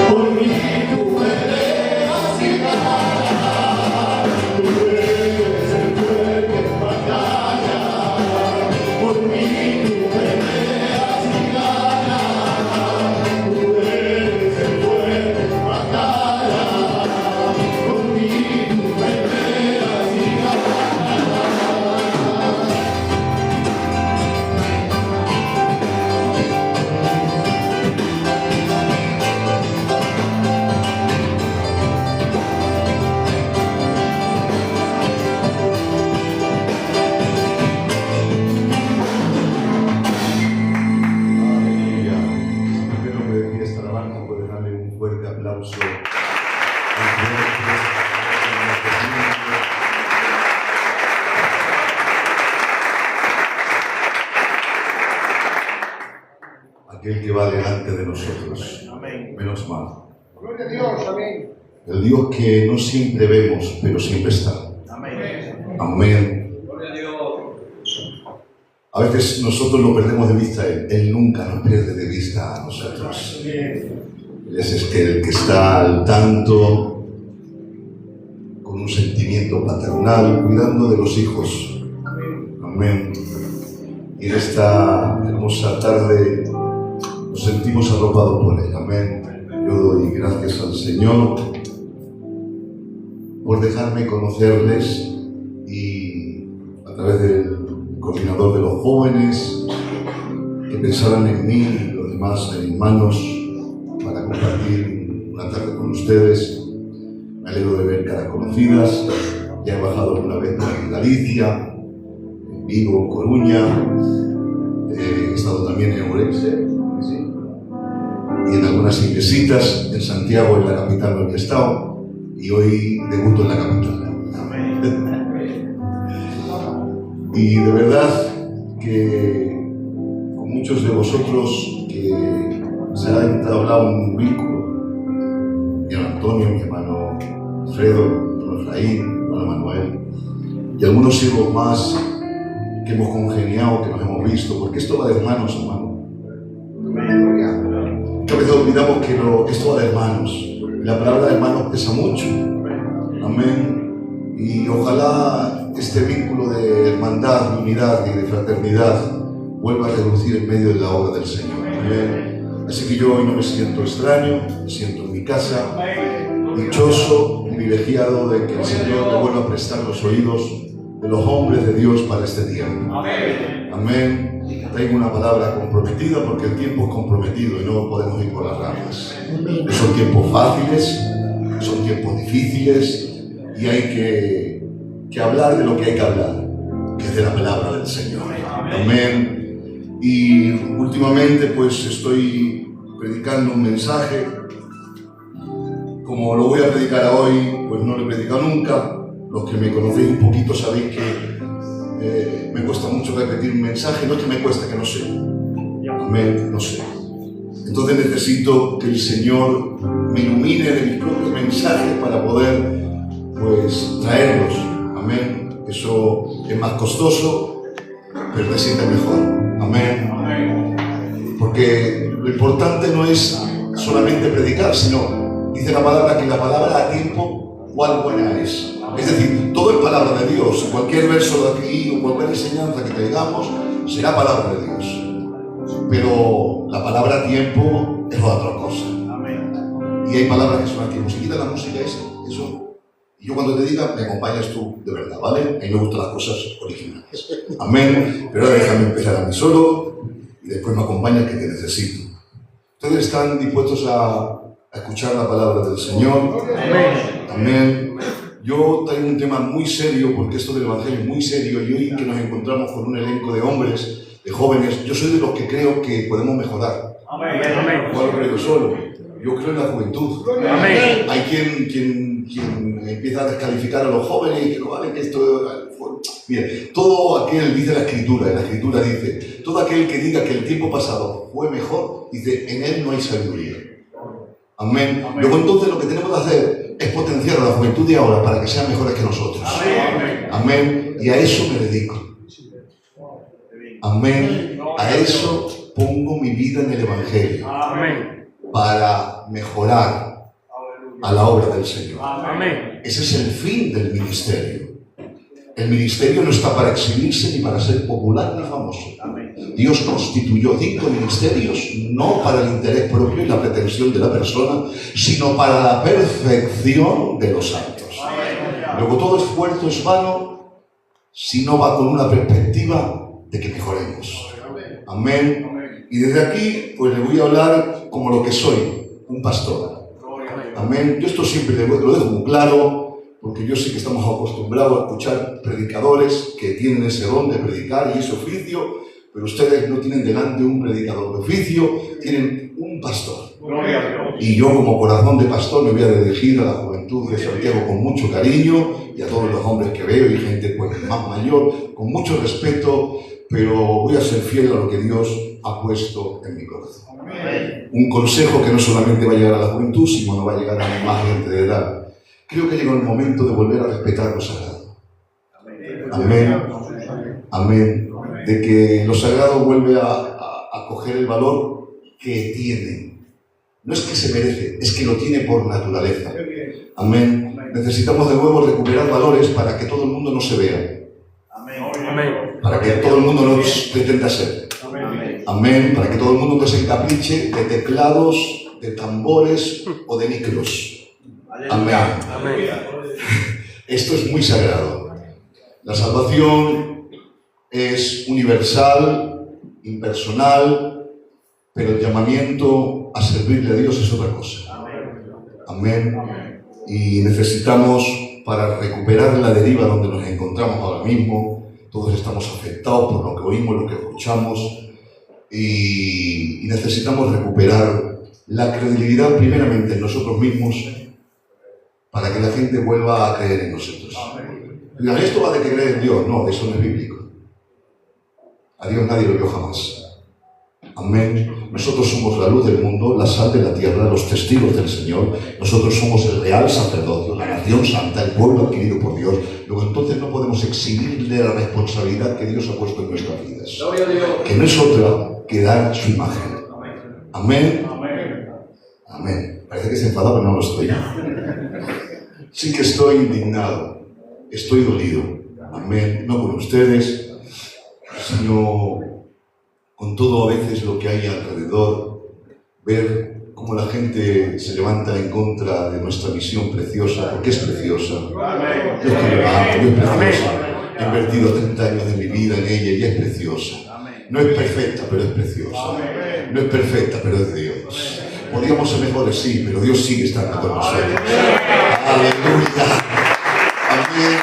Por mí tú peleas y ganas, tú eres el fuerte en batalla. Por mí tú peleas y ganas, tú eres el fuerte en batalla. Por mí tú peleas y ganas. Aleluya. Espero que decir esta alabanza, puede darle un fuerte aplauso. Aquel que va delante de nosotros. Menos mal. Gloria a Dios, amén. El Dios que no siempre vemos, pero siempre está. Amén. Amén. Gloria a Dios. A veces nosotros lo perdemos de vista, Él nunca nos pierde de vista a nosotros. Él es el que está al tanto, con un sentimiento paternal, cuidando de los hijos. Amén. Y en esta hermosa tarde nos sentimos arropados por Él. Amén. Yo doy gracias al Señor por dejarme conocerles y a través del coordinador de los jóvenes que pensaran en mí y los demás hermanos para compartir una tarde con ustedes. Me alegro de ver caras conocidas. Ya he bajado alguna vez en Galicia, en Vigo, en Coruña, he estado también en Ourense, ¿sí? Y en algunas iglesitas, en Santiago, en la capital no había estado, y hoy debuto en la capital. Y de verdad que con muchos de vosotros que se ha entablado un vínculo, mi hermano Antonio, mi hermano Alfredo, mi hermano Efraín, mi hermano Manuel, y algunos hijos más que hemos congeniado, que nos hemos visto, porque esto va de hermanos, hermano. Que a veces olvidamos que esto va de hermanos, y la palabra de hermanos pesa mucho. Amén. Y ojalá este vínculo de hermandad, de unidad y de fraternidad vuelva a reducir en medio de la obra del Señor. Amén. Así que yo hoy no me siento extraño, me siento en mi casa, dichoso, privilegiado de que el Señor me vuelva a prestar los oídos de los hombres de Dios para este tiempo. Amén. Traigo una palabra comprometida porque el tiempo es comprometido y no podemos ir por las ramas. No son tiempos fáciles, son tiempos difíciles y hay que hablar de lo que hay que hablar, que es de la palabra del Señor. Amén. Y últimamente pues estoy predicando un mensaje. Como lo voy a predicar hoy, pues no lo he predicado nunca. Los que me conocéis un poquito sabéis que me cuesta mucho repetir un mensaje. No es que me cueste, que no sé. Amén, no sé. Entonces necesito que el Señor me ilumine de mis propios mensajes para poder, pues, traerlos. Amén. Eso es más costoso, pero me siente mejor. Amén. Porque lo importante no es solamente predicar, sino, dice la palabra, que la palabra a tiempo, cuál buena es. Es decir, todo es palabra de Dios. Cualquier verso de aquí o cualquier enseñanza que traigamos será palabra de Dios. Pero la palabra a tiempo es otra cosa. Y hay palabras que son a tiempo. Si quita la música eso. Y yo cuando te diga, me acompañas tú de verdad, ¿vale? A mí me gustan las cosas originales. Amén. Pero ahora déjame empezar a mí solo y después me acompaña que te necesito. ¿Ustedes están dispuestos a escuchar la palabra del Señor? Amén. Amén. Yo traigo un tema muy serio, porque esto del Evangelio es muy serio, y hoy que nos encontramos con un elenco de hombres, de jóvenes, yo soy de los que creo que podemos mejorar. Amén. No lo creo yo solo, yo creo en la juventud. Amén. Hay quien empieza a descalificar a los jóvenes y que no vale que esto... Mire, todo aquel, dice la Escritura dice, todo aquel que diga que el tiempo pasado fue mejor, dice, en él no hay sabiduría. Amén. Luego entonces lo que tenemos que hacer es potenciar a la juventud de ahora para que sean mejores que nosotros. Amén. Amén. Y a eso me dedico. Amén. A eso pongo mi vida en el Evangelio. Amén. para mejorar a la obra del Señor. Amén. Ese es el fin del ministerio. El ministerio no está para exhibirse ni para ser popular ni famoso. Dios constituyó 5 ministerios no para el interés propio y la pretensión de la persona, sino para la perfección de los santos. Luego todo esfuerzo es vano si no va con una perspectiva de que mejoremos. Amén. Y desde aquí pues le voy a hablar como lo que soy, un pastor. Amén. Yo esto siempre lo dejo muy claro, porque yo sé que estamos acostumbrados a escuchar predicadores que tienen ese don de predicar y ese oficio, pero ustedes no tienen delante un predicador de oficio, tienen un pastor. Y yo como corazón de pastor me voy a dirigir a la juventud de Santiago con mucho cariño y a todos los hombres que veo y gente pues más mayor, con mucho respeto, pero voy a ser fiel a lo que Dios ha puesto en mi corazón. Un consejo que no solamente va a llegar a la juventud, sino que va a llegar a más gente de edad. Creo que llegó el momento de volver a respetar lo sagrado. Amén. Amén. De que lo sagrado vuelve a coger el valor que tiene. No es que se merece, es que lo tiene por naturaleza. Amén. Necesitamos de nuevo recuperar valores para que todo el mundo no se vea. Para que todo el mundo no pretenda ser. Amén. Para que todo el mundo no se encapriche de teclados, de tambores o de micros. Amén. Esto es muy sagrado. La salvación es universal, impersonal, pero el llamamiento a servirle a Dios es otra cosa. Amén. Y necesitamos, para recuperar la deriva donde nos encontramos ahora mismo, todos estamos afectados por lo que oímos, lo que escuchamos, y necesitamos recuperar la credibilidad primeramente en nosotros mismos, para que la gente vuelva a creer en nosotros. Digan, esto va de que creer en Dios. No, eso no es bíblico. A Dios nadie lo vio jamás. Amén. Nosotros somos la luz del mundo, la sal de la tierra, los testigos del Señor. Nosotros somos el real sacerdocio, la nación santa, el pueblo adquirido por Dios. Luego entonces no podemos exhibirle la responsabilidad que Dios ha puesto en nuestras vidas. Que no es otra que dar su imagen. Amén. Amén. Parece que se enfada, pero no lo estoy. Sí que estoy indignado, estoy dolido. Amén. No con ustedes, sino con todo a veces lo que hay alrededor. Ver cómo la gente se levanta en contra de nuestra misión preciosa, porque es preciosa. Yo es que la amo, es preciosa. He invertido 30 años de mi vida en ella y es preciosa. No es perfecta, pero es preciosa. No es perfecta, pero es Dios. Podríamos ser mejores, sí, pero Dios sigue estando con nosotros. Aleluya. Amén.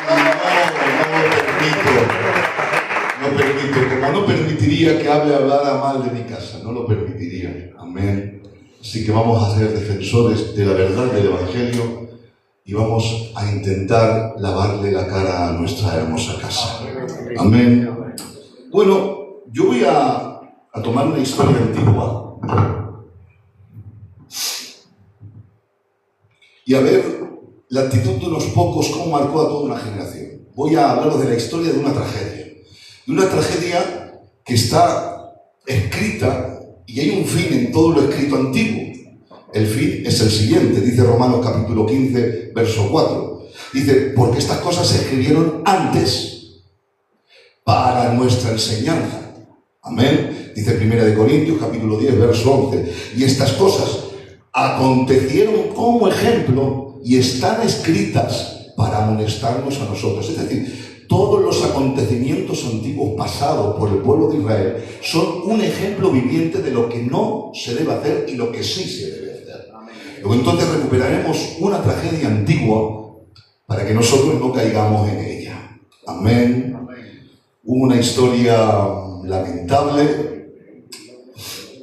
No lo permito. Como no permitiría que hablara mal de mi casa. No lo permitiría. Amén. Así que vamos a ser defensores de la verdad del Evangelio y vamos a intentar lavarle la cara a nuestra hermosa casa. Amén. Bueno, yo voy a tomar una historia antigua y a ver la actitud de unos pocos, cómo marcó a toda una generación. Voy a hablaros de la historia de una tragedia que está escrita y hay un fin en todo lo escrito antiguo. El fin es el siguiente, dice Romanos capítulo 15, verso 4. Dice, porque estas cosas se escribieron antes para nuestra enseñanza. Amén. Dice 1 Corintios capítulo 10, verso 11. Y estas cosas acontecieron como ejemplo y están escritas para amonestarnos a nosotros. Es decir, todos los acontecimientos antiguos pasados por el pueblo de Israel son un ejemplo viviente de lo que no se debe hacer y lo que sí se debe hacer. Luego entonces recuperaremos una tragedia antigua para que nosotros no caigamos en ella. Amén. Hubo una historia lamentable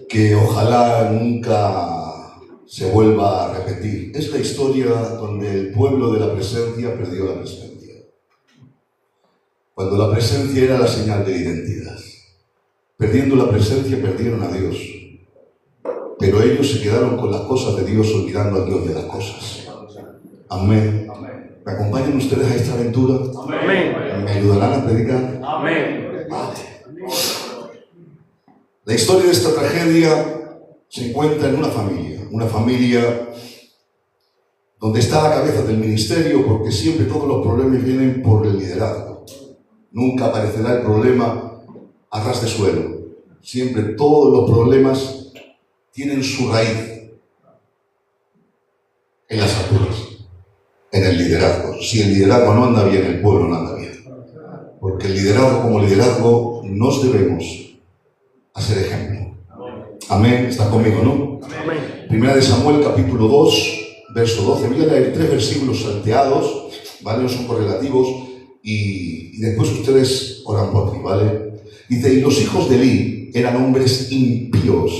que ojalá nunca se vuelva a repetir. Es la historia donde el pueblo de la presencia perdió la presencia. Cuando la presencia era la señal de identidad. Perdiendo la presencia, perdieron a Dios. Pero ellos se quedaron con las cosas de Dios, olvidando al Dios de las cosas. Amén. ¿Me acompañan ustedes a esta aventura? Amén. ¿Me ayudarán a predicar? Amén. Vale. La historia de esta tragedia se encuentra en una familia. una familia donde está a la cabeza del ministerio, porque siempre todos los problemas vienen por el liderazgo. Nunca aparecerá el problema a ras de suelo. Siempre todos los problemas tienen su raíz en las alturas, en el liderazgo. Si el liderazgo no anda bien, el pueblo no anda bien. Porque el liderazgo como liderazgo nos debemos hacer ejemplo. Amén. ¿Estás conmigo, no? Amén. Primera de Samuel, capítulo 2, verso 12. Voy a leer 3 versículos salteados, ¿vale? No son correlativos, y después ustedes oran por mí, ¿vale? Dice, y los hijos de Elí eran hombres impíos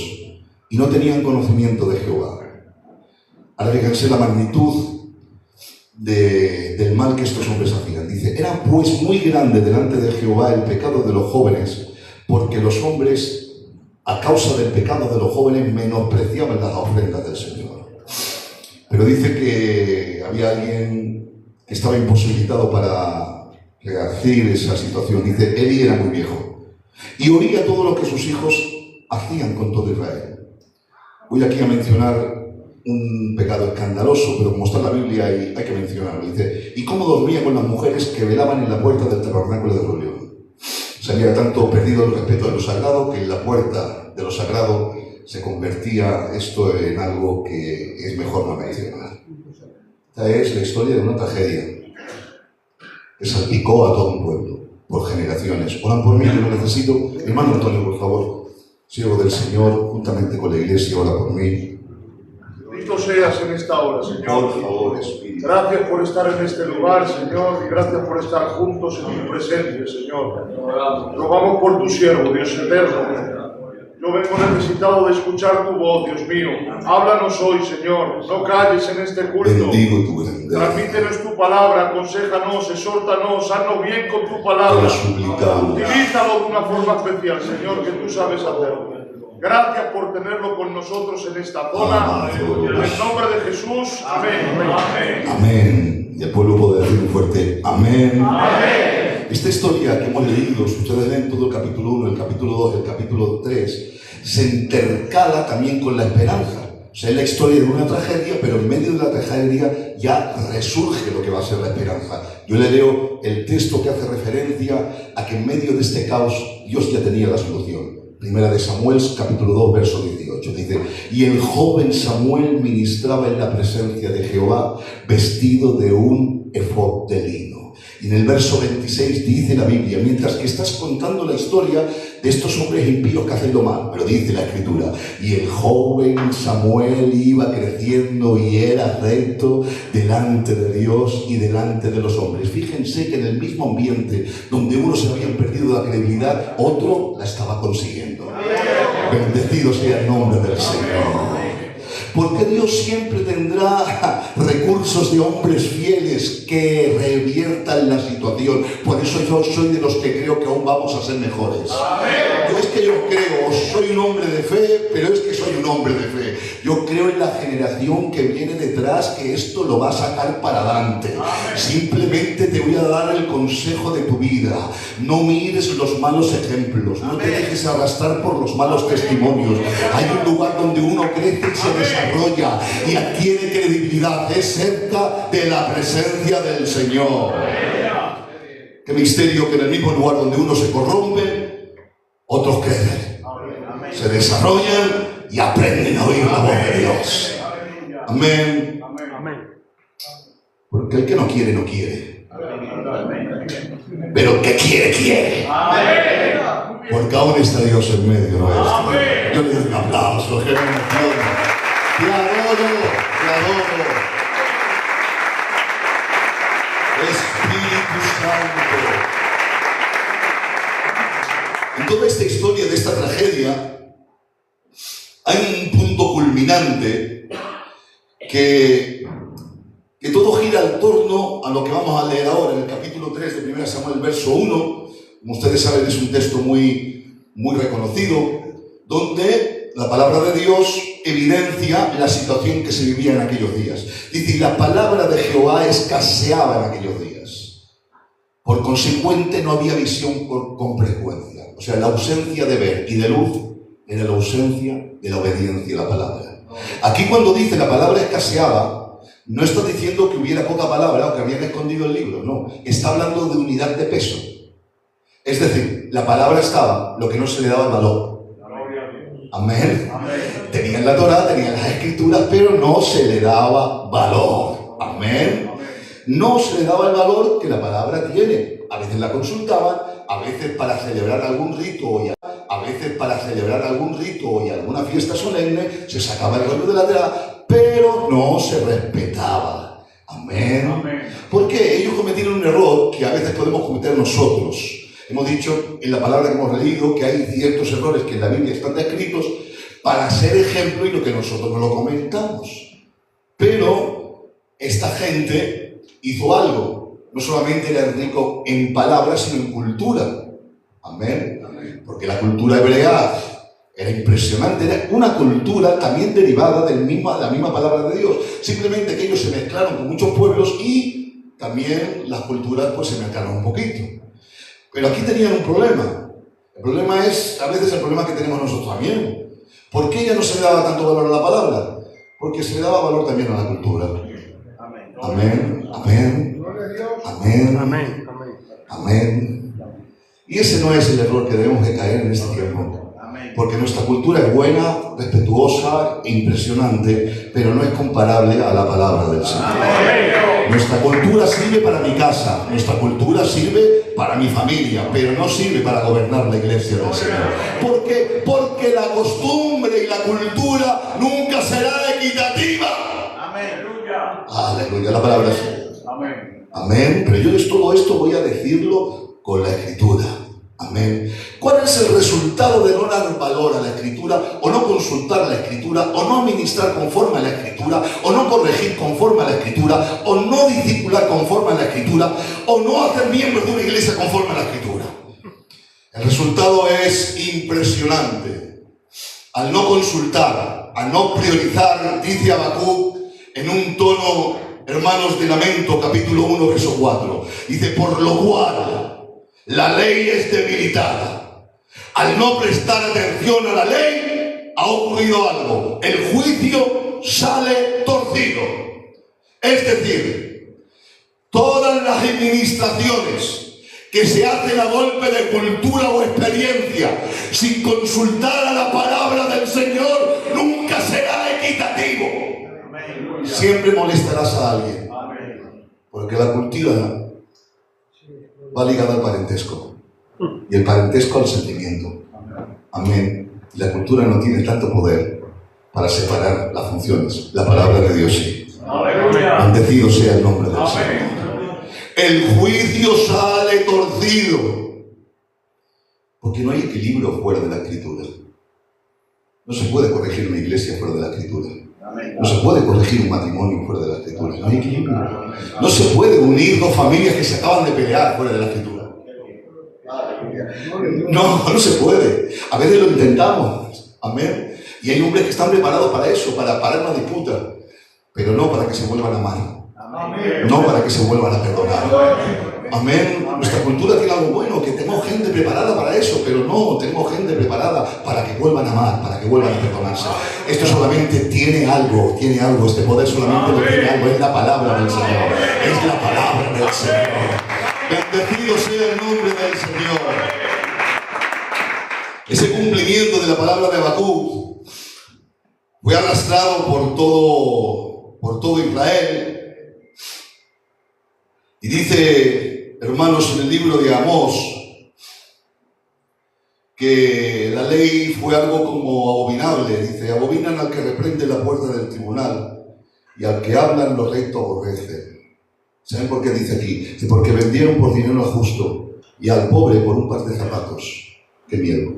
y no tenían conocimiento de Jehová. Ahora fíjense la magnitud del mal que estos hombres hacían. Dice, era pues muy grande delante de Jehová el pecado de los jóvenes, porque los hombres, a causa del pecado de los jóvenes, menospreciaban las ofrendas del Señor. Pero dice que había alguien que estaba imposibilitado para revertir esa situación. Dice, Elí era muy viejo y oía todo lo que sus hijos hacían con todo Israel. Voy aquí a mencionar un pecado escandaloso, pero como está en la Biblia hay que mencionarlo. Dice, y cómo dormía con las mujeres que velaban en la puerta del tabernáculo de reunión. Se había tanto perdido el respeto de lo sagrado que en la puerta de lo sagrado se convertía esto en algo que es mejor no mencionar. Esta es la historia de una tragedia que salpicó a todo un pueblo por generaciones. Oran por mí, que lo necesito. Hermano Antonio, por favor, siervo del Señor, juntamente con la iglesia, ora por mí. Bendito seas en esta hora, Señor. Por favor, Espíritu. Gracias por estar en este lugar, Señor, y gracias por estar juntos en tu presencia, Señor. Rogamos por tu siervo, Dios eterno. Yo vengo necesitado de escuchar tu voz, Dios mío. Háblanos hoy, Señor. No calles en este culto. Bendigo tu grandeza. Transmítenos tu palabra, aconséjanos, exhórtanos, haznos bien con tu palabra. Te lo suplicamos. Utilízalo de una forma especial, Señor, que tú sabes hacerlo. Gracias por tenerlo con nosotros en esta zona. En el nombre de Jesús. Amén. Amén. Amén. Y el pueblo puede decir muy fuerte, amén. Amén. Esta historia que hemos leído, si ustedes leen todo el capítulo 1, el capítulo 2, el capítulo 3, se intercala también con la esperanza. O sea, es la historia de una tragedia, pero en medio de la tragedia ya resurge lo que va a ser la esperanza. Yo le leo el texto que hace referencia a que en medio de este caos Dios ya tenía la solución. Primera de Samuel, capítulo 2, verso 18, dice, y el joven Samuel ministraba en la presencia de Jehová vestido de un efod de lino. Y en el verso 26 dice la Biblia, mientras que estás contando la historia de estos hombres impíos que hacen lo mal, pero dice la Escritura, y el joven Samuel iba creciendo y era recto delante de Dios y delante de los hombres. Fíjense que en el mismo ambiente donde unos se habían perdido la credibilidad, otro la estaba consiguiendo. Bendecido sea el nombre del Señor. Porque Dios siempre tendrá recursos de hombres fieles que reviertan la situación. Por eso yo soy de los que creo que aún vamos a ser mejores. No es que yo creo, soy un hombre de fe, pero es que soy un hombre de fe. Yo creo en la generación que viene detrás, que esto lo va a sacar para adelante. Simplemente te voy a dar el consejo de tu vida. No mires los malos ejemplos, no te dejes arrastrar por los malos testimonios. Hay un lugar donde uno crece y se desarrolla y adquiere credibilidad. Es cerca de la presencia del Señor. Qué misterio que en el mismo lugar donde uno se corrompe, otros crecen, se desarrollan y aprenden a oír la voz de Dios. Amén. Porque el que no quiere, no quiere. Pero el que quiere, quiere. Porque aún está Dios en medio nuestro. Yo le doy un aplauso. ¡Qué bendición! ¡Te adoro! ¡Te adoro! Espíritu Santo. En toda esta historia de esta tragedia hay un punto culminante que todo gira en torno a lo que vamos a leer ahora en el capítulo 3 de 1 Samuel, verso 1. Como ustedes saben, es un texto muy reconocido, donde la palabra de Dios evidencia la situación que se vivía en aquellos días. Dice, y la palabra de Jehová escaseaba en aquellos días. Por consecuente, no había visión con frecuencia. O sea, la ausencia de ver y de luz era la ausencia de la obediencia a la palabra. Aquí cuando dice la palabra escaseaba, no está diciendo que hubiera poca palabra o que habían escondido el libro, no. Está hablando de unidad de peso. Es decir, la palabra estaba, lo que no se le daba el valor. Amén. Tenían la Torá, tenían las escrituras, pero no se le daba valor. Amén. No se le daba el valor que la palabra tiene. A veces la consultaban, a veces para celebrar algún rito y alguna fiesta solemne se sacaba el rollo de la Torá, pero no se respetaba. Amén. ¿Por qué? Ellos cometieron un error que a veces podemos cometer nosotros. Hemos dicho en la palabra que hemos leído que hay ciertos errores que en la Biblia están descritos para ser ejemplo y lo que nosotros no lo comentamos. Pero esta gente hizo algo. No solamente era rico en palabras, sino en cultura. Amén. Porque la cultura hebrea era impresionante. Era una cultura también derivada de la misma palabra de Dios. Simplemente que ellos se mezclaron con muchos pueblos y también las culturas pues se mezclaron un poquito. Pero aquí tenían un problema. El problema es, a veces, el problema que tenemos nosotros también. ¿Por qué ya no se le daba tanto valor a la palabra? Porque se le daba valor también a la cultura. Amén. Amén. Amén. Amén. Amén. Amén. Y ese no es el error que debemos de caer en este tiempo. Porque nuestra cultura es buena, respetuosa, impresionante, pero no es comparable a la palabra del Señor. Nuestra cultura sirve para mi casa, nuestra cultura sirve para mi familia, pero no sirve para gobernar la iglesia del Señor. ¿Por qué? Porque la costumbre y la cultura nunca será equitativa. Aleluya, la palabra es amén. Amén. Pero yo todo esto voy a decirlo con la Escritura. Amén. ¿Cuál es el resultado de no dar valor a la Escritura, o no consultar la Escritura, o no ministrar conforme a la Escritura, o no corregir conforme a la Escritura, o no discipular conforme a la Escritura, o no hacer miembros de una iglesia conforme a la Escritura? El resultado es impresionante. Al no consultar, al no priorizar, dice Habacuc en un tono, hermanos, de lamento, capítulo 1, verso 4. Dice, por lo cual la ley es debilitada. Al no prestar atención a la ley, ha ocurrido algo. El juicio sale torcido. Es decir, todas las administraciones que se hacen a golpe de cultura o experiencia, sin consultar a la palabra del Señor, nunca será equitativo. Siempre molestarás a alguien. Porque la cultura va ligada al parentesco, y el parentesco al sentimiento. Amén. Y la cultura no tiene tanto poder para separar las funciones. La palabra de Dios sí. Bendecido sea el nombre del Señor. El juicio sale torcido, porque no hay equilibrio fuera de la Escritura. No se puede corregir una iglesia fuera de la Escritura. No se puede corregir un matrimonio fuera de la Escritura. No hay equilibrio. No se puede unir dos familias que se acaban de pelear fuera de la Escritura. No se puede. A veces lo intentamos. Amén. Y hay hombres que están preparados para eso, para parar una disputa, pero no para que se vuelvan a amar. No para que se vuelvan a perdonar. Amén. Nuestra cultura tiene algo bueno, que tenemos gente preparada para eso, pero no tenemos gente preparada para que vuelvan a amar, para que vuelvan a perdonarse. Esto solamente tiene algo, este poder solamente lo tiene algo, es la palabra del Señor. Es la palabra del Señor. Bendecido sea el nombre del Señor. Ese cumplimiento de la palabra de Habacuc fue arrastrado por todo Israel. Y dice, hermanos, en el libro de Amós, que la ley fue algo como abominable. Dice, abominan al que reprende la puerta del tribunal, y al que hablan lo recto aborrece. ¿Saben por qué dice aquí? Dice, porque vendieron por dinero al justo y al pobre por un par de zapatos. ¡Qué miedo!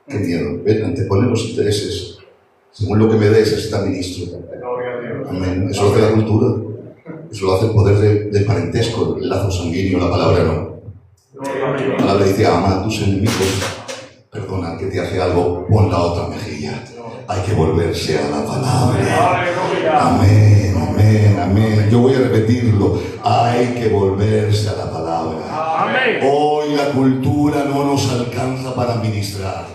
¡Qué miedo! Ven, anteponer los intereses. Según lo que me des, está ministro. Amén. Eso es de la cultura. Eso lo hace el poder del parentesco, el lazo sanguíneo, la palabra no. La palabra dice, ama a tus enemigos, perdona al que te hace algo, pon la otra mejilla. Hay que volverse a la palabra. Amén, amén, amén. Yo voy a repetirlo. Hay que volverse a la palabra. Hoy la cultura no nos alcanza para ministrar.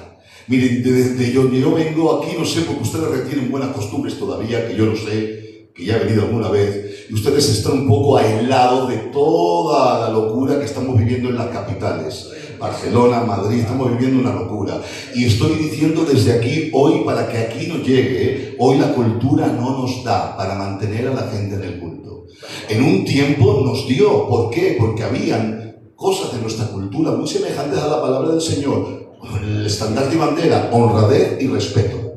Miren, desde yo vengo aquí, no sé, porque ustedes retienen buenas costumbres todavía, que yo no sé, que ya he venido alguna vez, y ustedes están un poco aislados de toda la locura que estamos viviendo en las capitales. Barcelona, Madrid, estamos viviendo una locura. Y estoy diciendo desde aquí, hoy, para que aquí nos llegue, hoy la cultura no nos da para mantener a la gente en el culto. En un tiempo nos dio. ¿Por qué? Porque habían cosas de nuestra cultura muy semejantes a la palabra del Señor. El estandarte y bandera, honradez y respeto.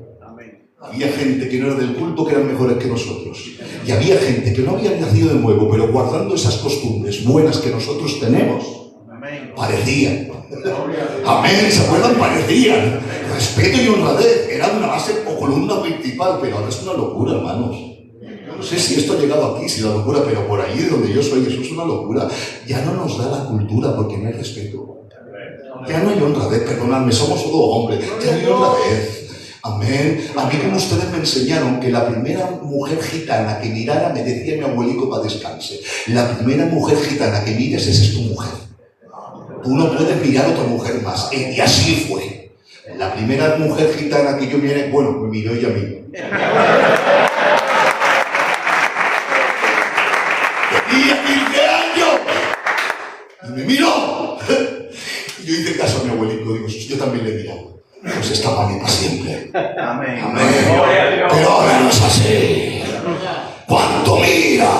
Había gente que no era del culto, que eran mejores que nosotros. Y había gente que no había nacido de nuevo, pero guardando esas costumbres buenas que nosotros tenemos, parecían. Amén, ¿se acuerdan? Parecían. Respeto y honradez eran una base o columna principal, pero ahora es una locura, hermanos. Yo no sé si esto ha llegado aquí, si la locura, pero por allí donde yo soy, eso es una locura. Ya no nos da la cultura porque no hay respeto. Ya no hay honradez, perdonadme, somos todos hombres. Ya no hay honradez. Amén. A mí, como ustedes me enseñaron, que la primera mujer gitana que mirara, me decía mi abuelico para descanse, la primera mujer gitana que mires, esa es tu mujer. Tú no puedes mirar a otra mujer más. Y así fue. La primera mujer gitana que yo miré, bueno, me miró ella misma. Tenía 15 años. Y me miró. Y yo hice caso a mi abuelico. Digo, yo también le he mirado. Pues está para mí para siempre. Amén. Amén. Pero ahora no es así. ¡Cuánto mira!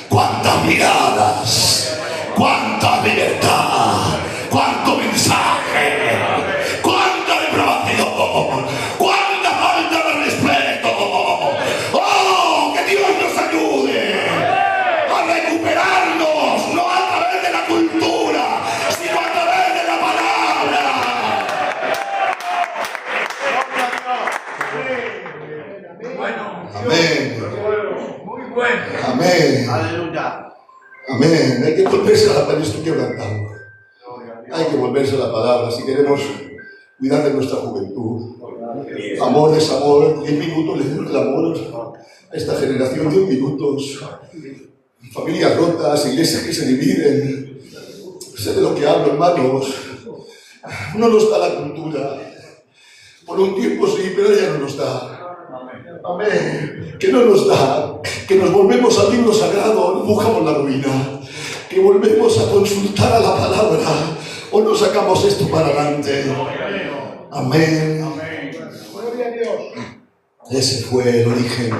¡Cuántas miradas! ¡Cuánta libertad! ¡Cuánto mensaje! ¡Cuánta depravación! ¡Cuánta falta de respeto! ¡Oh, que Dios nos ayude a recuperarnos! No a través de la cultura, sino a través de la palabra. Bueno. Amén. Muy bueno. Amén. Aleluya. Amén. Hay que volverse a la palabra. Estoy quebrantando. Hay que volverse a la palabra si queremos cuidar de nuestra juventud. Amor, desamor, 10 minutos le dura el amor a esta generación, 10 minutos. Familias rotas, iglesias que se dividen. Sé de lo que hablo, hermanos. No nos da la cultura. Por un tiempo sí, pero ya no nos da. Amén. Que no nos da. Que nos volvemos al libro sagrado, buscamos la ruina. Que volvemos a consultar a la palabra o nos sacamos esto para adelante. Amén. Gloria a Dios. Ese fue el origen.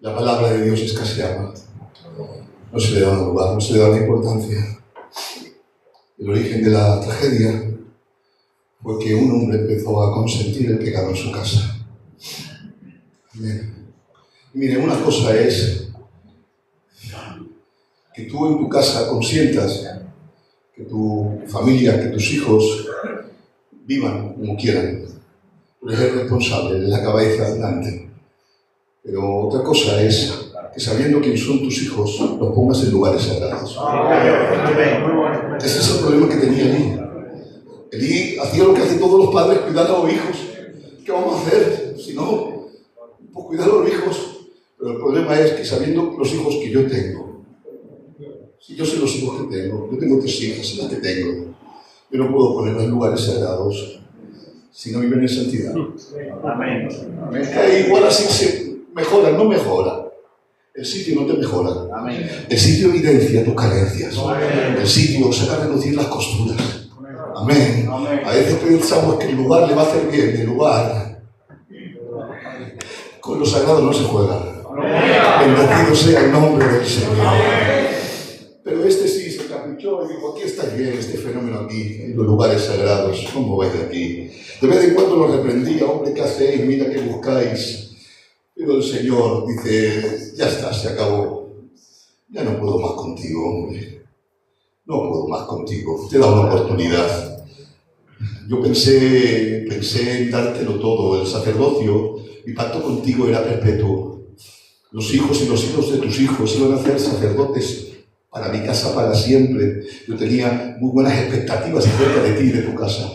La palabra de Dios escaseaba. No se le daba lugar, no se le daba importancia. El origen de la tragedia fue que un hombre empezó a consentir el pecado en su casa. Amén. Mire, una cosa es que tú en tu casa consientas que tu familia, que tus hijos vivan como quieran. Tú eres el responsable, eres la cabeza andante. Pero otra cosa es que sabiendo quién son tus hijos, los pongas en lugares sagrados. Ese es el problema que tenía Elí. Elí hacía lo que hacen todos los padres, cuidar a los hijos. ¿Qué vamos a hacer? Si no, pues cuidar a los hijos. Pero el problema es que sabiendo los hijos que yo tengo, si yo sé los hijos que tengo, yo tengo 3 hijas, las que tengo, yo no puedo ponerlas en lugares sagrados si no viven en santidad. Amén. Igual así se mejora, no mejora. El sitio no te mejora. Amén. El sitio evidencia tus carencias. El sitio saca a reducir las costuras. Amén. A veces pensamos que el lugar le va a hacer bien. El lugar con lo sagrado no se juega. Bendecido sea el nombre del Señor. Pero este sí se caprichó y dijo, aquí está bien este fenómeno aquí, en los lugares sagrados. ¿Cómo vais de aquí? De vez en cuando lo reprendía, hombre, ¿qué hacéis? Mira qué buscáis. Pero el Señor dice, ya está, se acabó. Ya no puedo más contigo, hombre. No puedo más contigo. Te he dado una oportunidad. Yo pensé en dártelo todo. El sacerdocio, mi pacto contigo era perpetuo. Los hijos y los hijos de tus hijos iban a ser sacerdotes para mi casa para siempre. Yo tenía muy buenas expectativas acerca de ti y de tu casa.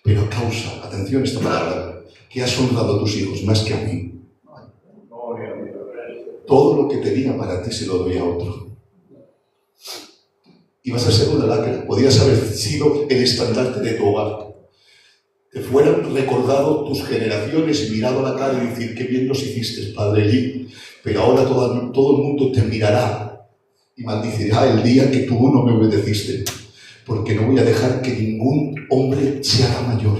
Pero a causa, atención a esta palabra, que has honrado a tus hijos más que a mí. Todo lo que tenía para ti se lo doy a otro. ibas a ser una lacra, podías haber sido el estandarte de tu hogar. Te fueran recordado tus generaciones y mirado a la cara y decir, qué bien nos hiciste, Padre Eli, pero ahora todo el mundo te mirará y maldicirá el día que tú no me obedeciste, porque no voy a dejar que ningún hombre se haga mayor.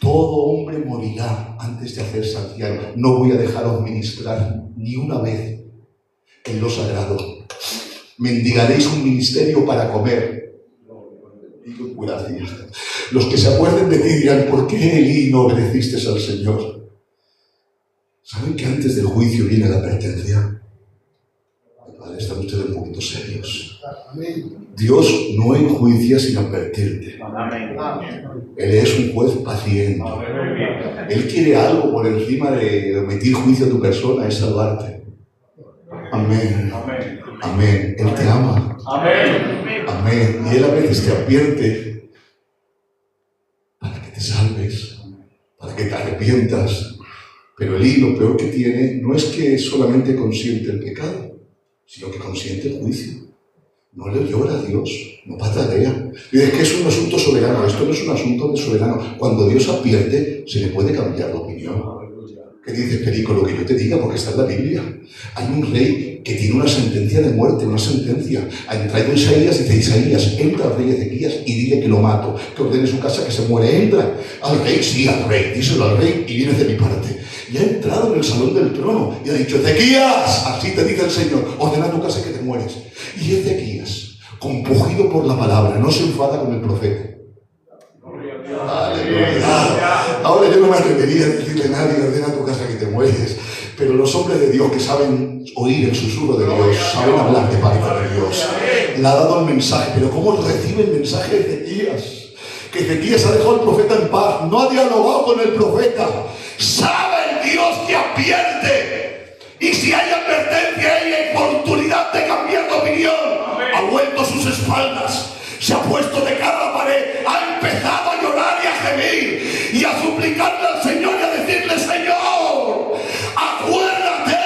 Todo hombre morirá antes de hacerse anciano. No voy a dejaros ministrar ni una vez en lo sagrado. Mendigaréis un ministerio para comer. Digo, gracias. Los que se acuerden de ti dirán, ¿por qué Elí no obedeciste al Señor? ¿Saben que antes del juicio viene la advertencia? Vale, están ustedes un poquito serios. Dios no enjuicia sin advertirte. Él es un juez paciente. Él quiere algo por encima de emitir juicio a tu persona, es salvarte. Amén. Amén. Él te ama. Amén. Y Él a veces te advierte para que te salves, para que te arrepientas. Pero Elí lo peor que tiene no es que solamente consiente el pecado, sino que consiente el juicio. No le llora a Dios, no patalea. Y es que es un asunto soberano, esto no es un asunto de soberano. Cuando Dios advierte, se le puede cambiar la opinión. ¿Qué dices, Perico? Lo que yo te diga, porque está en la Biblia. Hay un rey que tiene una sentencia de muerte, una sentencia. Ha entrado Isaías y dice, Isaías, entra al rey Ezequías y dile que lo mato, que ordene su casa que se muere. Entra al rey, sí, al rey, díselo al rey y vienes de mi parte. Y ha entrado en el salón del trono y ha dicho, Ezequías, así te dice el Señor, ordena tu casa que te mueres. Y Ezequías, compungido por la palabra, no se enfada con el profeta. Aleluya. Ahora yo no me atrevería a decirle a nadie, ordena tu casa que te mueres. Pero los hombres de Dios que saben oír el susurro de Dios, saben hablar de parte de Dios, le ha dado el mensaje. Pero ¿cómo recibe el mensaje de Ezequías? Que Ezequías ha dejado al profeta en paz, no ha dialogado con el profeta. Sabe el Dios que advierte. Y si hay advertencia y hay oportunidad de cambiar de opinión, ha vuelto sus espaldas, se ha puesto de cara a la pared, ha empezado a llorar y a gemir y a suplicarle al Señor y a decirle, Señor, acuérdate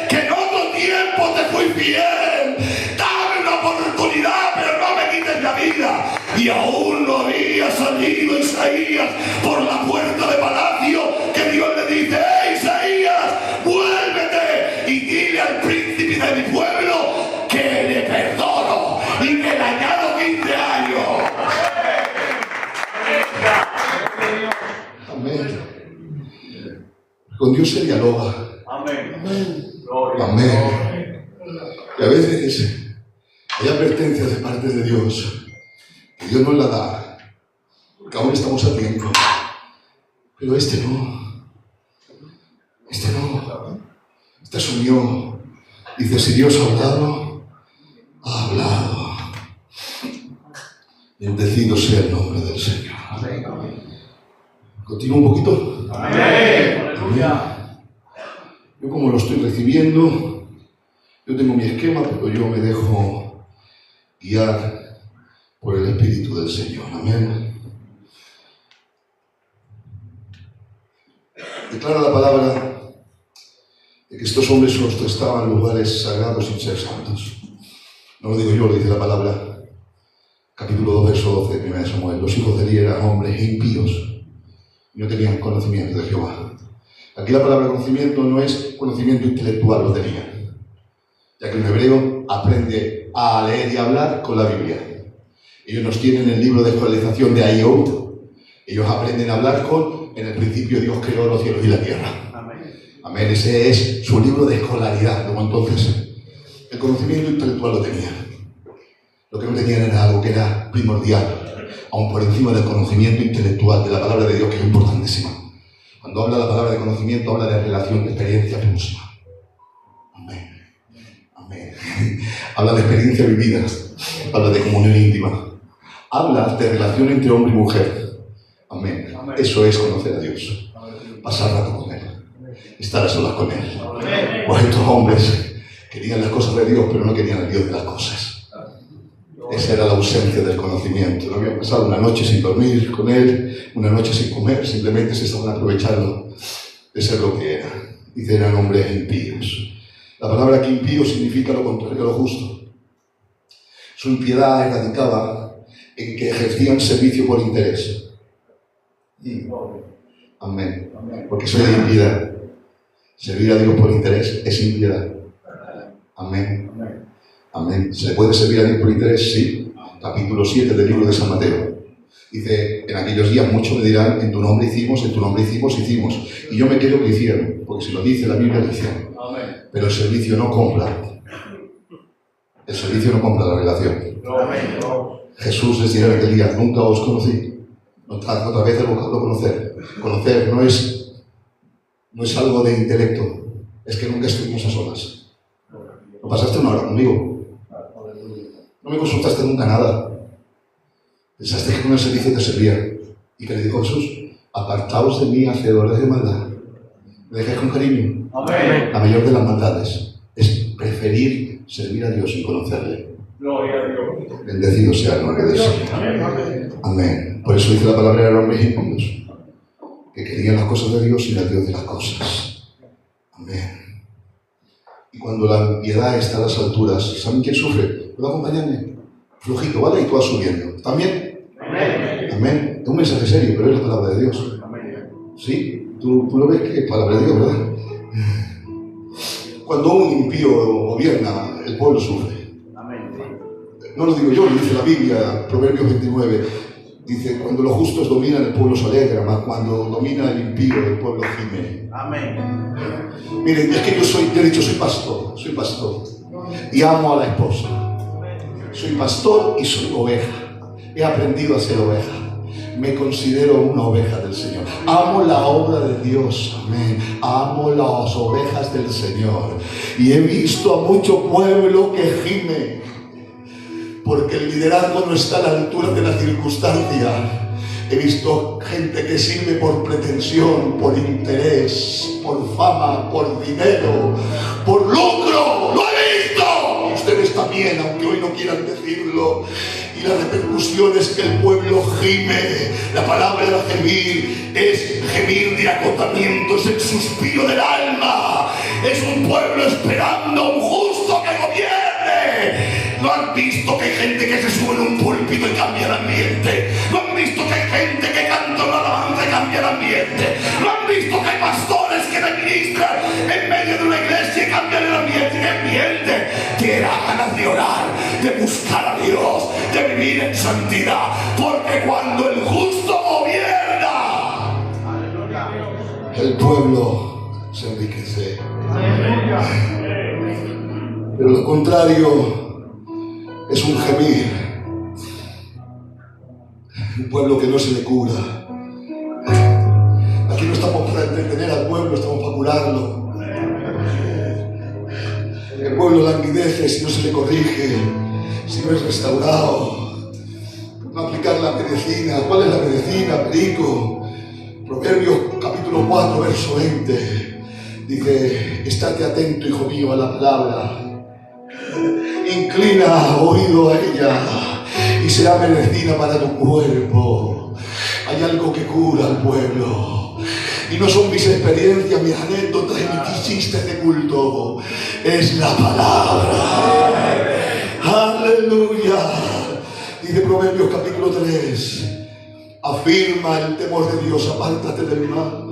que en otro tiempo te fui fiel, dame una oportunidad, pero no me quites la vida. Y aún no había salido Isaías por la puerta de palacio que Dios le dice, Isaías, vuélvete y dile al príncipe de mi pueblo que le perdono y que le añado 15 años. Amén. Con Dios se dialoga. Amén. Y a veces hay advertencias de parte de Dios que Dios nos la da, porque aún estamos a tiempo. Pero este no. Este asumió. Dice, si Dios ha hablado, ha hablado. Bendecido sea el nombre del Señor. Continúo un poquito. Amén. Yo como lo estoy recibiendo, yo tengo mi esquema, pero yo me dejo guiar por el Espíritu del Señor. Amén. Declara la palabra de que estos hombres solo estaban en lugares sagrados sin ser santos. No lo digo yo, lo dice la palabra. Capítulo 2, verso 12 de 1 Samuel. Los hijos de Eli eran hombres impíos y no tenían conocimiento de Jehová. Aquí la palabra conocimiento no es conocimiento intelectual, lo tenían, ya que un hebreo aprende a leer y a hablar con la Biblia. Ellos nos tienen el libro de escolarización de Ayot. Ellos aprenden a hablar en el principio Dios creó los cielos y la tierra. Amén. Ese es su libro de escolaridad. Luego entonces, el conocimiento intelectual lo tenían. Lo que no tenían era algo que era primordial, aún por encima del conocimiento intelectual de la palabra de Dios, que es importantísima. Cuando habla la palabra de conocimiento, habla de relación, de experiencia próxima. Amén. Amén. Habla de experiencia vivida, habla de comunión íntima, habla de relación entre hombre y mujer. Amén. Eso es conocer a Dios. Pasar rato con Él. Estar a solas con Él. Pues estos hombres querían las cosas de Dios, pero no querían el Dios de las cosas. Esa era la ausencia del conocimiento. No habían pasado una noche sin dormir con Él, una noche sin comer, simplemente se estaban aprovechando de ser lo que eran. Dice, eran hombres impíos. La palabra aquí impío significa lo contrario a lo justo. Su impiedad radicaba en que ejercían servicio por interés. Amén. Porque eso es impiedad. Servir a Dios por interés es impiedad. Amén. Amén. ¿Se le puede servir a Dios por interés? Sí. Capítulo 7 del libro de San Mateo. Dice, en aquellos días muchos me dirán, en tu nombre hicimos, hicimos. Y yo me quiero que hicieron, porque si lo dice la Biblia, lo hicieron. Pero el servicio no compra. El servicio no compra la relación. Jesús les dirá en aquel día, nunca os conocí. Otra vez el vocablo conocer. Conocer no es algo de intelecto, es que nunca estuvimos a solas. No pasaste una hora conmigo. No me consultaste nunca nada. Pensaste que con el servicio te servía. ¿Y que le dijo Jesús? Apartaos de mí, hacedores de maldad. ¿Me dejáis con cariño? Amén. La mayor de las maldades es preferir servir a Dios y conocerle. Gloria a Dios. Bendecido sea el nombre de Dios. Amén. Por eso dice la palabra de los hombres impíos, que querían las cosas de Dios y el Dios de las cosas. Amén. Y cuando la impiedad está a las alturas, ¿saben quién sufre? ¿Puedo acompañarme? Flojito, ¿vale? Y tú vas subiendo. ¿También? Amén. Amén. Es un mensaje serio, pero es la palabra de Dios. ¿Sí? Tú lo ves que es palabra de Dios, ¿verdad? Cuando un impío gobierna, el pueblo sufre. No lo digo yo, lo dice la Biblia, Proverbios 29. Dice, cuando los justos dominan, el pueblo se alegra, mas cuando domina el impío, el pueblo gime. Amén. Miren, es que yo he dicho, soy pastor. Y amo a la esposa. Soy pastor y soy oveja. He aprendido a ser oveja. Me considero una oveja del Señor. Amo la obra de Dios. Amén. Amo las ovejas del Señor. Y he visto a mucho pueblo que gime, porque el liderazgo no está a la altura de la circunstancia. He visto gente que sirve por pretensión, por interés, por fama, por dinero, por lucro. ¡Lo he visto! Y ustedes también, aunque hoy no quieran decirlo. Y la repercusión es que el pueblo gime. La palabra gemir es gemir de agotamiento, es el suspiro del alma. Es un pueblo esperando a un justo que gobierne. ¿No han visto que hay gente que se sube en un púlpito y cambia el ambiente? ¿No han visto que hay gente que canta una alabanza y cambia el ambiente? ¿No han visto que hay pastores que le ministran en medio de una iglesia y cambian el ambiente? ¿Qué ambiente? Que da ganas de orar, de buscar a Dios, de vivir en santidad. Porque cuando el justo gobierna, el pueblo se enriquece. Pero lo contrario es un gemir. Un pueblo que no se le cura. Aquí no estamos para entretener al pueblo, estamos para curarlo. El pueblo languidece si no se le corrige, si no es restaurado. No aplicar la medicina. ¿Cuál es la medicina, perico? Proverbios capítulo 4, verso 20. Dice, estate atento, hijo mío, a la palabra. Inclina oído a ella y será medicina para tu cuerpo. Hay algo que cura al pueblo. Y no son mis experiencias, mis anécdotas y mis chistes de culto. Es la palabra. Aleluya. Dice Proverbios capítulo 3. Afirma el temor de Dios, apártate del mal.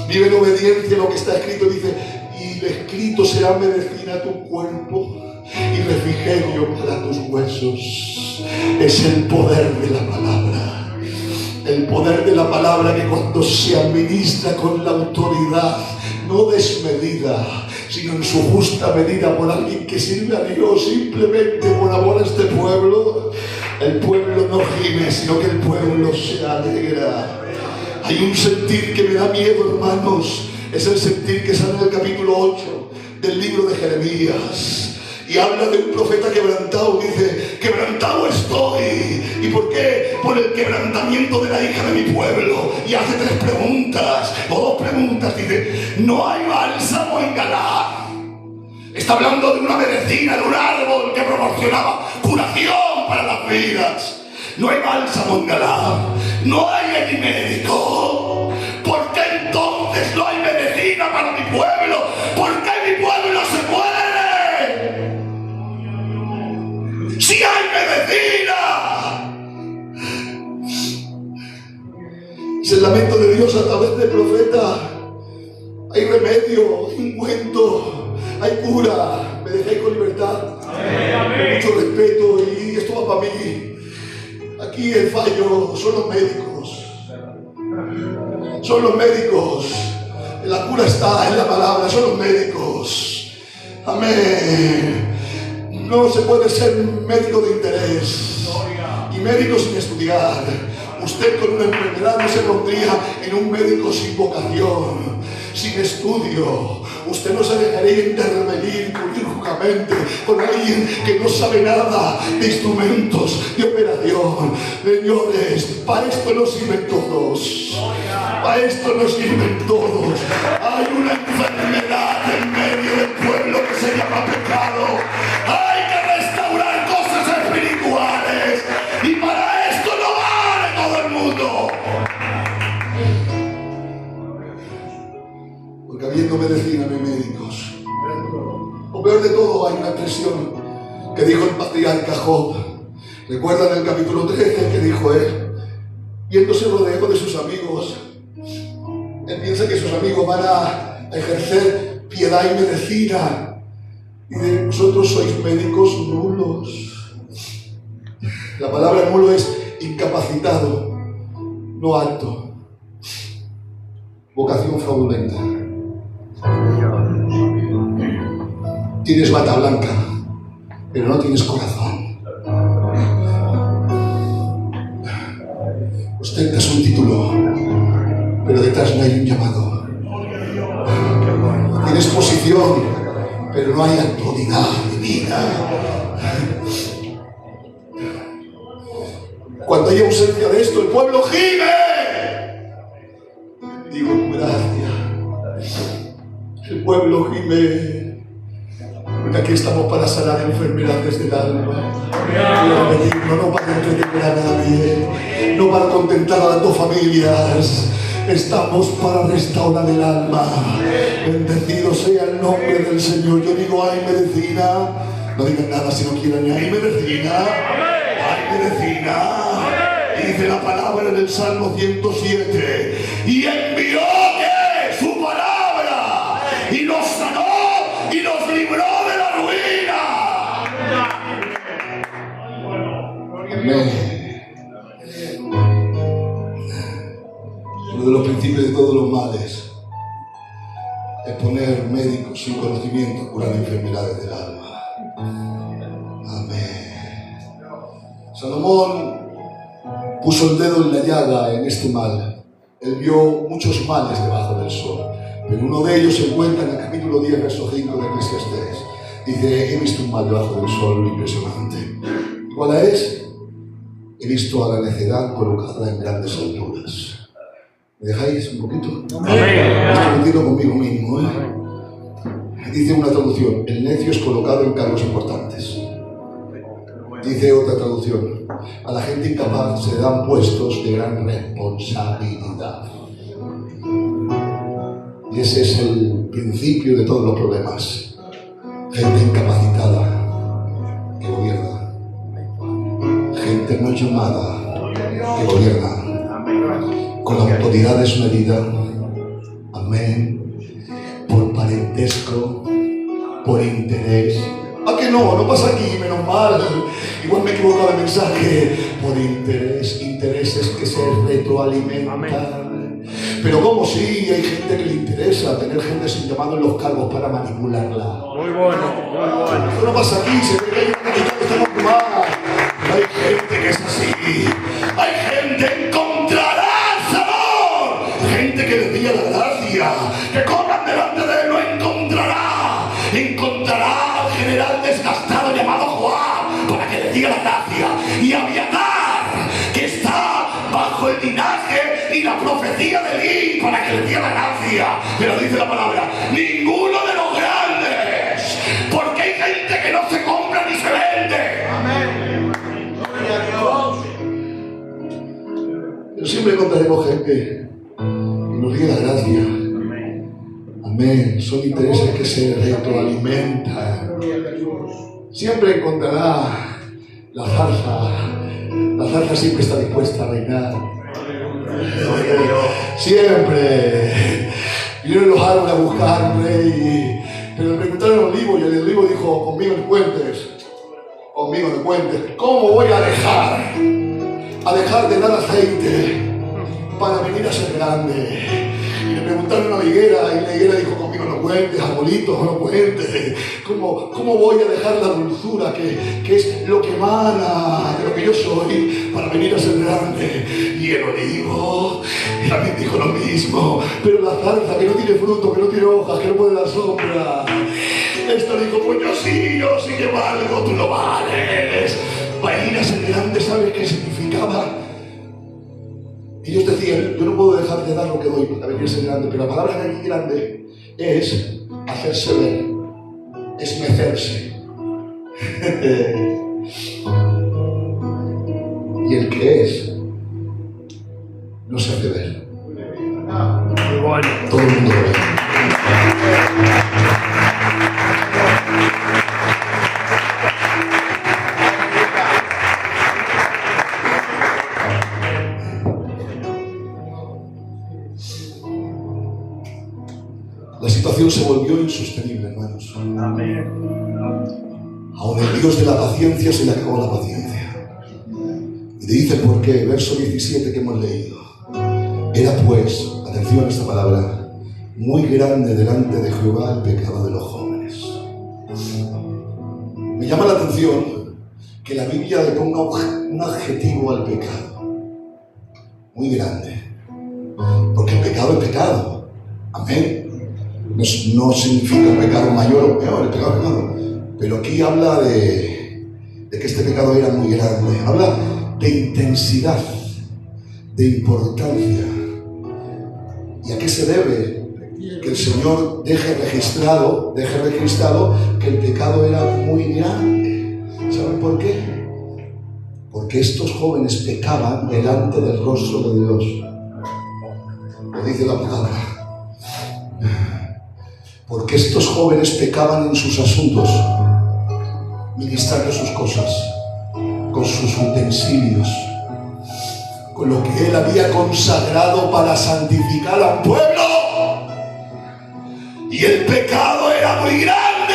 Vive en obediencia a lo que está escrito. Dice, y lo escrito será medicina a tu cuerpo y refrigerio para tus huesos. Es el poder de la palabra. El poder de la palabra que cuando se administra con la autoridad, no desmedida, sino en su justa medida por alguien que sirve a Dios simplemente por amor a este pueblo, el pueblo no gime, sino que el pueblo se alegra. Hay un sentir que me da miedo, hermanos. Es el sentir que sale en el capítulo 8 del libro de Jeremías. Y habla de un profeta quebrantado. Dice, quebrantado estoy. ¿Y por qué? Por el quebrantamiento de la hija de mi pueblo. Y hace 3 preguntas, o 2 preguntas. Dice, no hay bálsamo en Galaad. Está hablando de una medicina, de un árbol que proporcionaba curación para las vidas. No hay bálsamo en Galaad. No hay ni médico. ¿Por qué entonces no hay medicina para mi pueblo? ¿Por qué mi pueblo se muere? Si hay el lamento de Dios a través del profeta. Hay remedio, hay ungüento, hay cura. Me dejáis con libertad. Con mucho respeto, y esto va para mí. Aquí el fallo son los médicos. Son los médicos. La cura está en la palabra, son los médicos. Amén. No se puede ser médico de interés y médico sin estudiar. Usted con una enfermedad no se pondría en un médico sin vocación, sin estudio. Usted no se dejaría intervenir quirúrgicamente con alguien que no sabe nada de instrumentos, de operación. Señores, para esto no sirven todos. Para esto no sirven todos. Hay una enfermedad en medio del pueblo que se llama pecado. Hay que restaurar cosas espirituales. Y para esto no vale todo el mundo. Porque habiendo medicina no hay médicos. O peor de todo, hay una expresión que dijo el patriarca Job. ¿Recuerdan el capítulo 13 que dijo él? Yéndose rodeado de sus amigos. Él piensa que sus amigos van a ejercer piedad y medicina. Y de vosotros sois médicos nulos. La palabra nulo es incapacitado, no apto. Vocación fraudulenta. Tienes bata blanca, pero no tienes corazón. Ostentas un título, pero detrás no hay un llamado. Tienes posición, pero no hay autoridad de vida. Cuando hay ausencia de esto, el pueblo gime. Digo, gracias. El pueblo gime. Porque aquí estamos para sanar enfermedades del alma. No para entretener a nadie, no para contentar a las dos familias. Estamos para restaurar el alma. Bendecido sea el nombre del Señor. Yo digo, hay medicina. No digan nada si no quieren. Hay medicina. Hay medicina. Dice la palabra en el Salmo 107. Y envió su palabra. Y nos sanó y nos libró de la ruina. Amén. Uno de los principios de todos los males es poner médicos sin conocimiento a curar enfermedades del alma. Amén. Salomón puso el dedo en la llaga en este mal. Él vio muchos males debajo del sol, pero uno de ellos se encuentra en el capítulo 10, verso 5 de Eclesiastés. Dice, he visto un mal debajo del sol impresionante. ¿Cuál es? He visto a la necedad colocada en grandes alturas. ¿Me dejáis un poquito? Estoy metido conmigo mismo, Dice una traducción, el necio es colocado en cargos importantes. Dice otra traducción, a la gente incapaz se le dan puestos de gran responsabilidad. Y ese es el principio de todos los problemas. Gente incapacitada que gobierna. Gente no llamada que gobierna. Con la autoridad desmedida. Amén. Por parentesco, por interés. ¿A que no? No pasa aquí, menos mal. Igual me he equivocado de mensaje. Por intereses que se retroalimentan. Amén. Pero como si hay gente que le interesa tener gente sin llamado en los cargos para manipularla. Muy bueno, muy bueno. Eso no pasa aquí, se ve que hay una que está mal. Hay gente que es así. Hay gente encontrará sabor. Gente que le pilla la gracia, que corran delante de él, no encontrará. Encontrará al general desgastado llamado Joab para que le diga la gracia. Y Abiatar, que está bajo el linaje y la profecía de Elí, para que le diga la gracia. Pero dice la palabra, ninguno de los grandes, porque hay gente que no se compra ni se vende. Amén. Pero siempre encontraremos gente que nos diga la gracia. Amén. Son intereses que se retroalimentan. Siempre encontrará la zarza. La zarza siempre está dispuesta a reinar. Siempre vinieron los árboles a buscar un rey, pero le preguntaron al olivo y el olivo dijo: conmigo no cuentes, conmigo no cuentes. ¿Cómo voy a dejar de dar aceite para venir a ser grande? Y le preguntaron a la higuera y la higuera dijo: conmigo no cuentes, arbolito, no cuentes. ¿Cómo voy a dejar la dulzura que es lo que emana de lo que yo soy para venir a ser grande? Y el olivo también dijo lo mismo, pero la zarza que no tiene fruto, que no tiene hojas, que no puede dar sombra, esto dijo: pues yo sí que valgo, tú lo vales. Venir a ser grande, ¿sabes qué significaba? Ellos decían: yo no puedo dejar de dar lo que doy para venir a ser grande, pero la palabra que aquí grande es hacerse ver, es mecerse. Y el que es, no se hace ver. Muy bueno. Todo el mundo lo ve. La situación se volvió insostenible, hermanos. Amén. Aún el Dios de la paciencia se le acabó la paciencia. Y te dice por qué, verso 17 que hemos leído. Era pues, atención a esta palabra, muy grande delante de Jehová el pecado de los jóvenes. Me llama la atención que la Biblia le ponga un adjetivo al pecado. Muy grande. Porque el pecado es pecado. Amén. No significa pecado mayor o peor, el pecado es pecado. Pero aquí habla de que este pecado era muy grande. Habla de intensidad, de importancia. ¿Y a qué se debe? Que el Señor deje registrado que el pecado era muy grande. ¿Saben por qué? Porque estos jóvenes pecaban delante del rostro de Dios. Lo dice la palabra. Porque estos jóvenes pecaban en sus asuntos, ministrando sus cosas, con sus utensilios, con lo que Él había consagrado para santificar a un pueblo. Y el pecado era muy grande,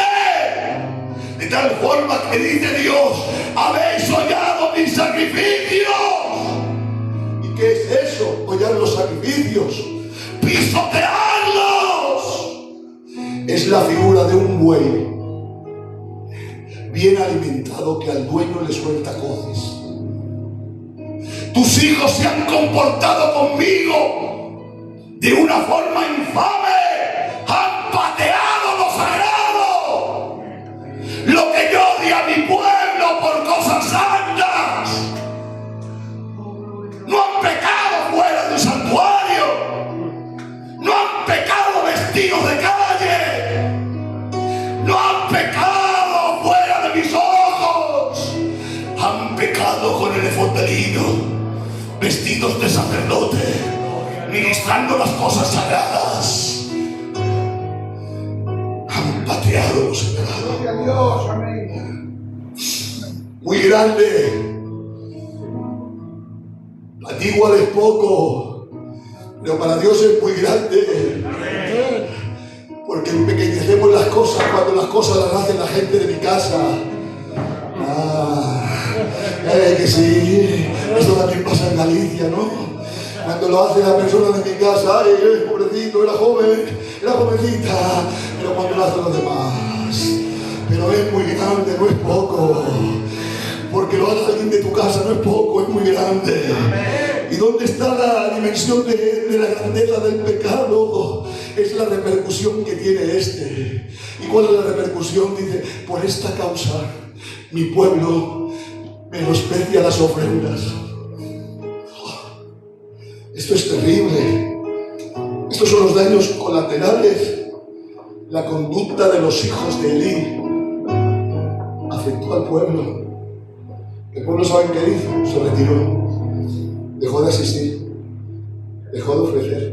de tal forma que dice Dios: habéis hollado mis sacrificios. ¿Y qué es eso? Hollar los sacrificios, pisotearlos. Es la figura de un buey bien alimentado que al dueño le suelta coces. Tus hijos se han comportado conmigo de una forma infame. Han pateado lo sagrado. Lo que yo di a mi pueblo por cosas santas. No han pecado fuera del santuario. No han pecado vestidos de calle. No han pecado fuera de mis ojos. Han pecado con el efod de lino, vestidos de sacerdote, ministrando las cosas sagradas. Han pateado lo sagrado. Muy grande. Para ti igual es poco, pero para Dios es muy grande. Porque empequeñecemos las cosas cuando las cosas las hace la gente de mi casa. Que sí, esto también pasa en Galicia, ¿no? Cuando lo hace la persona de mi casa: ay, pobrecito, era jovencita, pero cuando lo hacen los demás. Pero es muy grande, no es poco. Porque lo haga alguien de tu casa no es poco, es muy grande. ¿Y dónde está la dimensión de la grandeza del pecado? Es la repercusión que tiene este. ¿Y cuál es la repercusión? Dice: por esta causa mi pueblo menosprecia las ofrendas. Esto es terrible. Estos son los daños colaterales. La conducta de los hijos de Elí afectó al pueblo. El pueblo, ¿saben qué hizo? Se retiró. Dejó de asistir. Dejó de ofrecer.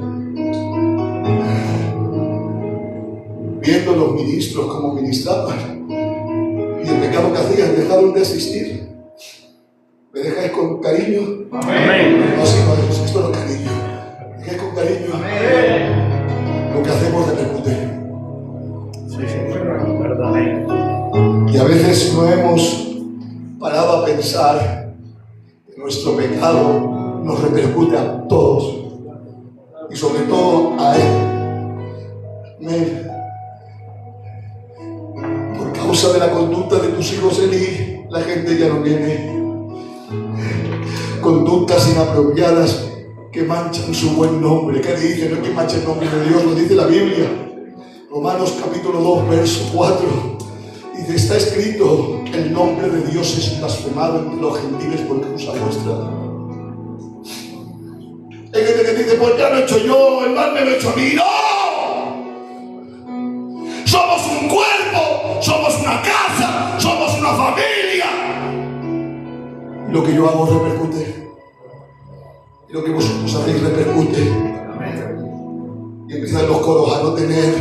Viendo los ministros cómo ministraban y el pecado que hacían, dejaron de asistir. ¿Me dejáis con cariño? Amén. No, sí, no, esto no es cariño. que es con cariño, lo que hacemos repercute. Sí, verdad. Y a veces no hemos parado a pensar que nuestro pecado nos repercute a todos y sobre todo a él. Amén. Por causa de la conducta de tus hijos, Eli, la gente ya no viene. Conductas inapropiadas que manchan su buen nombre. ¿Qué dice? No es que manche el nombre de Dios, lo dice la Biblia. Romanos capítulo 2, verso 4. Dice, está escrito, el nombre de Dios es blasfemado entre los gentiles por causa vuestra. Hay gente que dice, pues ya lo he hecho yo, el mal me lo he hecho a mí. ¡No! Somos un cuerpo, somos una casa, somos una familia. Y lo que yo hago repercute. Y lo que vosotros hacéis repercute. Y empiezan los coros a no tener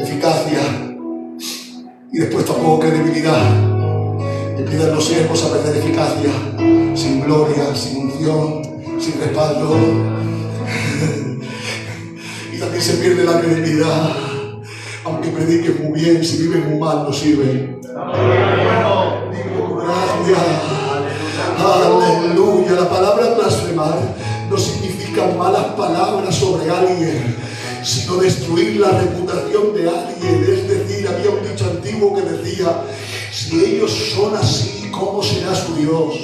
eficacia. Y después tampoco credibilidad. Empiezan los siervos a perder eficacia, sin gloria, sin unción, sin respaldo. Y también se pierde la credibilidad. Aunque prediquen muy bien, si viven muy mal, no sirven. Gracias. Aleluya. La palabra blasfemar no significa malas palabras sobre alguien, sino destruir la reputación de alguien. Es decir, había un dicho antiguo que decía, si ellos son así, ¿cómo será su Dios?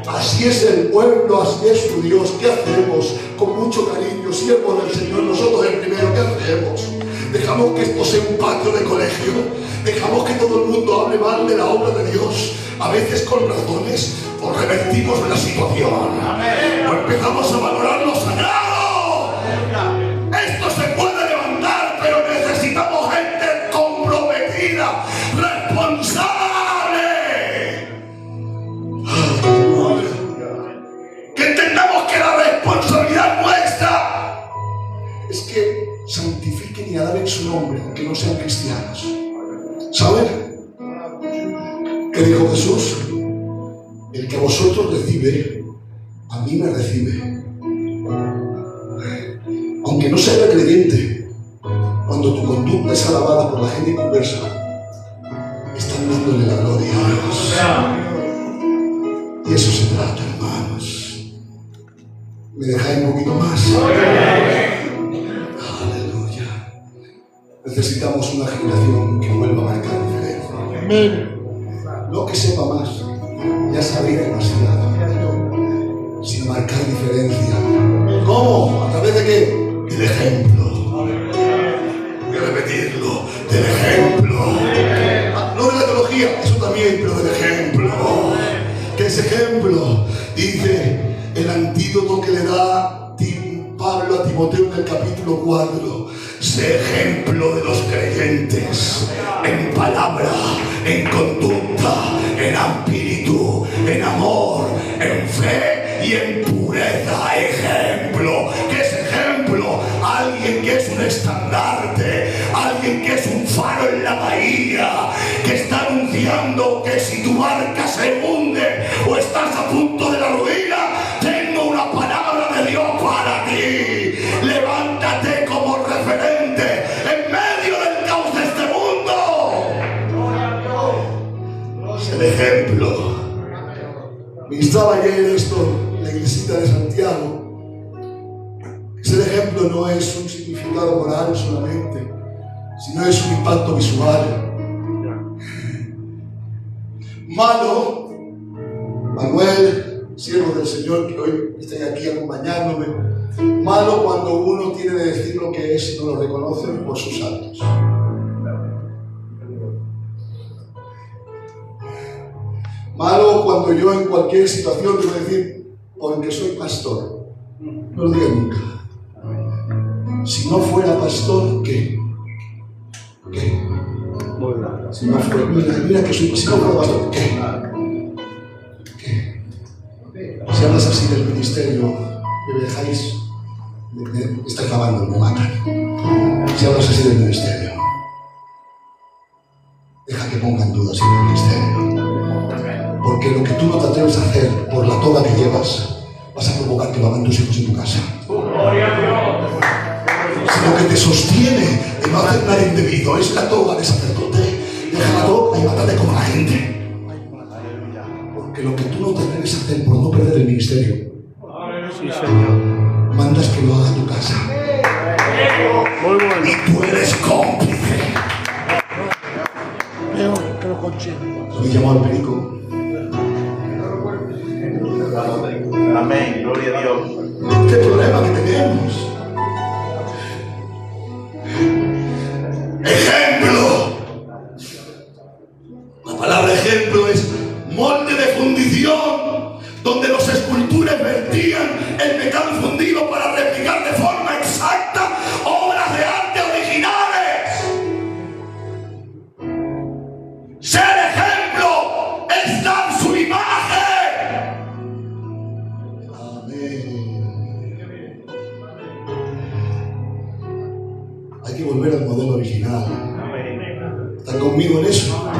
Así es el pueblo, así es su Dios. ¿Qué hacemos? Con mucho cariño, siervos del Señor, nosotros el primero, ¿qué hacemos? Dejamos que esto sea un patio de colegio, dejamos que todo el mundo hable mal de la obra de Dios, a veces con razones, o revertimos la situación, o empezamos a valorar lo sagrado. Esto se puede levantar, pero necesitamos gente comprometida, responsable. Que entendamos que la responsabilidad nuestra es que santifiquen y alaben su nombre, aunque no sean cristianos. ¿Saben? ¿Qué dijo Jesús? El que a vosotros recibe, a mí me recibe. Aunque no sea creyente, cuando tu conducta es alabada por la gente conversa, están dándole la gloria a Dios. Y eso se trata, hermanos. ¿Me dejáis un poquito más? Necesitamos una generación que vuelva a marcar diferencia. No que sepa más, ya sabéis demasiado, sino marcar diferencia. ¿Cómo? ¿A través de qué? Del ejemplo. Voy a repetirlo, del ejemplo. No de la teología, eso también, pero del ejemplo. ¿Qué es ejemplo? Dice el antídoto que le da Pablo a Timoteo en el capítulo 4. Sé ejemplo de los creyentes en palabra, en conducta, en espíritu, en amor, en fe y en pureza. Ejemplo. ¿Qué es ejemplo? Alguien que es un estandarte, alguien que es un faro en la bahía, que está anunciando que si tu barca se hunde o estás a punto de la ruina, tengo una palabra de Dios para ti. Levántate como referente en medio del caos de este mundo. Es el ejemplo. Ministraba ayer esto en la iglesita de Santiago. Ese ejemplo no es un significado moral solamente, sino es un impacto visual. Malo, Manuel, siervo del Señor, que hoy estén aquí acompañándome. Malo cuando uno tiene de decir lo que es y no lo reconoce por sus actos. Malo cuando yo en cualquier situación debo decir, porque soy pastor. No lo diga nunca. Si no fuera pastor, ¿qué? ¿Qué? Si no fuera, mira que soy, si no fuera pastor, ¿qué? ¿Qué? Si hablas así del ministerio, me dejáis, me estáis grabando, me matan. Si hablas así del ministerio, deja que pongan dudas en el ministerio. Porque lo que tú no te atreves a hacer por la toga que llevas, vas a provocar que lo hagan tus hijos en tu casa. Si lo que te sostiene de no hacer nada indebido es la toga de sacerdote, deja la toga y mátate como la gente. Porque lo que tú no te atreves a hacer por no perder el ministerio, Sí, Señor. mandas que lo haga tu casa. Muy bueno. Y tú eres cómplice. Lo que llamó al perico. Amén, gloria a Dios. ¿Qué problema que tenemos? Ejemplo. La palabra ejemplo es molde de fundición, donde los escultores vertían el metal fundido para replicar de forma exacta obras de arte originales. Ser ejemplo es dar su imagen. Amén. Hay que volver al modelo original. ¿Están conmigo en eso?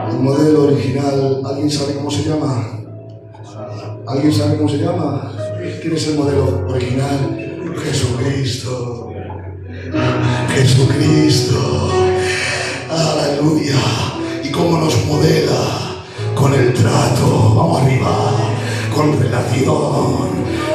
El modelo original, ¿alguien sabe cómo se llama? ¿Alguien sabe cómo se llama? ¿Quién es el modelo original? Jesucristo. Jesucristo. Aleluya. ¿Y cómo nos modela? Con el trato. Vamos arriba. Con relación.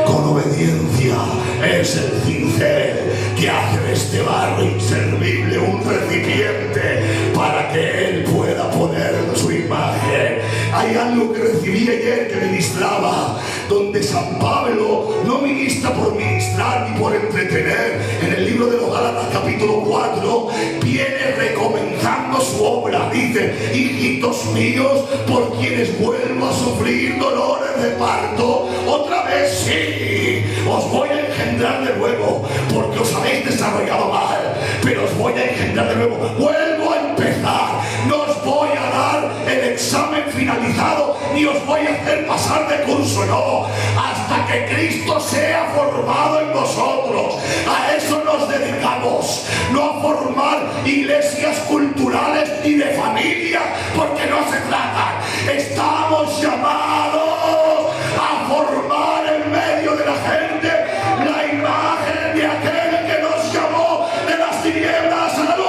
Con obediencia. Es el cincel que hace de este barro inservible un recipiente para que él pueda poner su imagen. Hay algo que recibí ayer que ministraba, donde San Pablo no ministra por ministrar ni por entretener. En el libro de los Gálatas capítulo 4 viene recomenzando su obra. Dice: hijitos míos, por quienes vuelvo a sufrir dolores de parto, otra vez sí, os voy a engendrar de nuevo, porque os habéis desarrollado mal, pero os voy a engendrar de nuevo. Vuelvo a empezar. No os voy a dar el examen finalizado, ni os voy a hacer pasar de curso, no, hasta que Cristo sea formado en vosotros. A eso nos dedicamos, no a formar iglesias culturales ni de familia, porque no se trata. Estamos llamados a formar en medio de la gente la imagen de aquel que nos llamó de las tinieblas a la luz.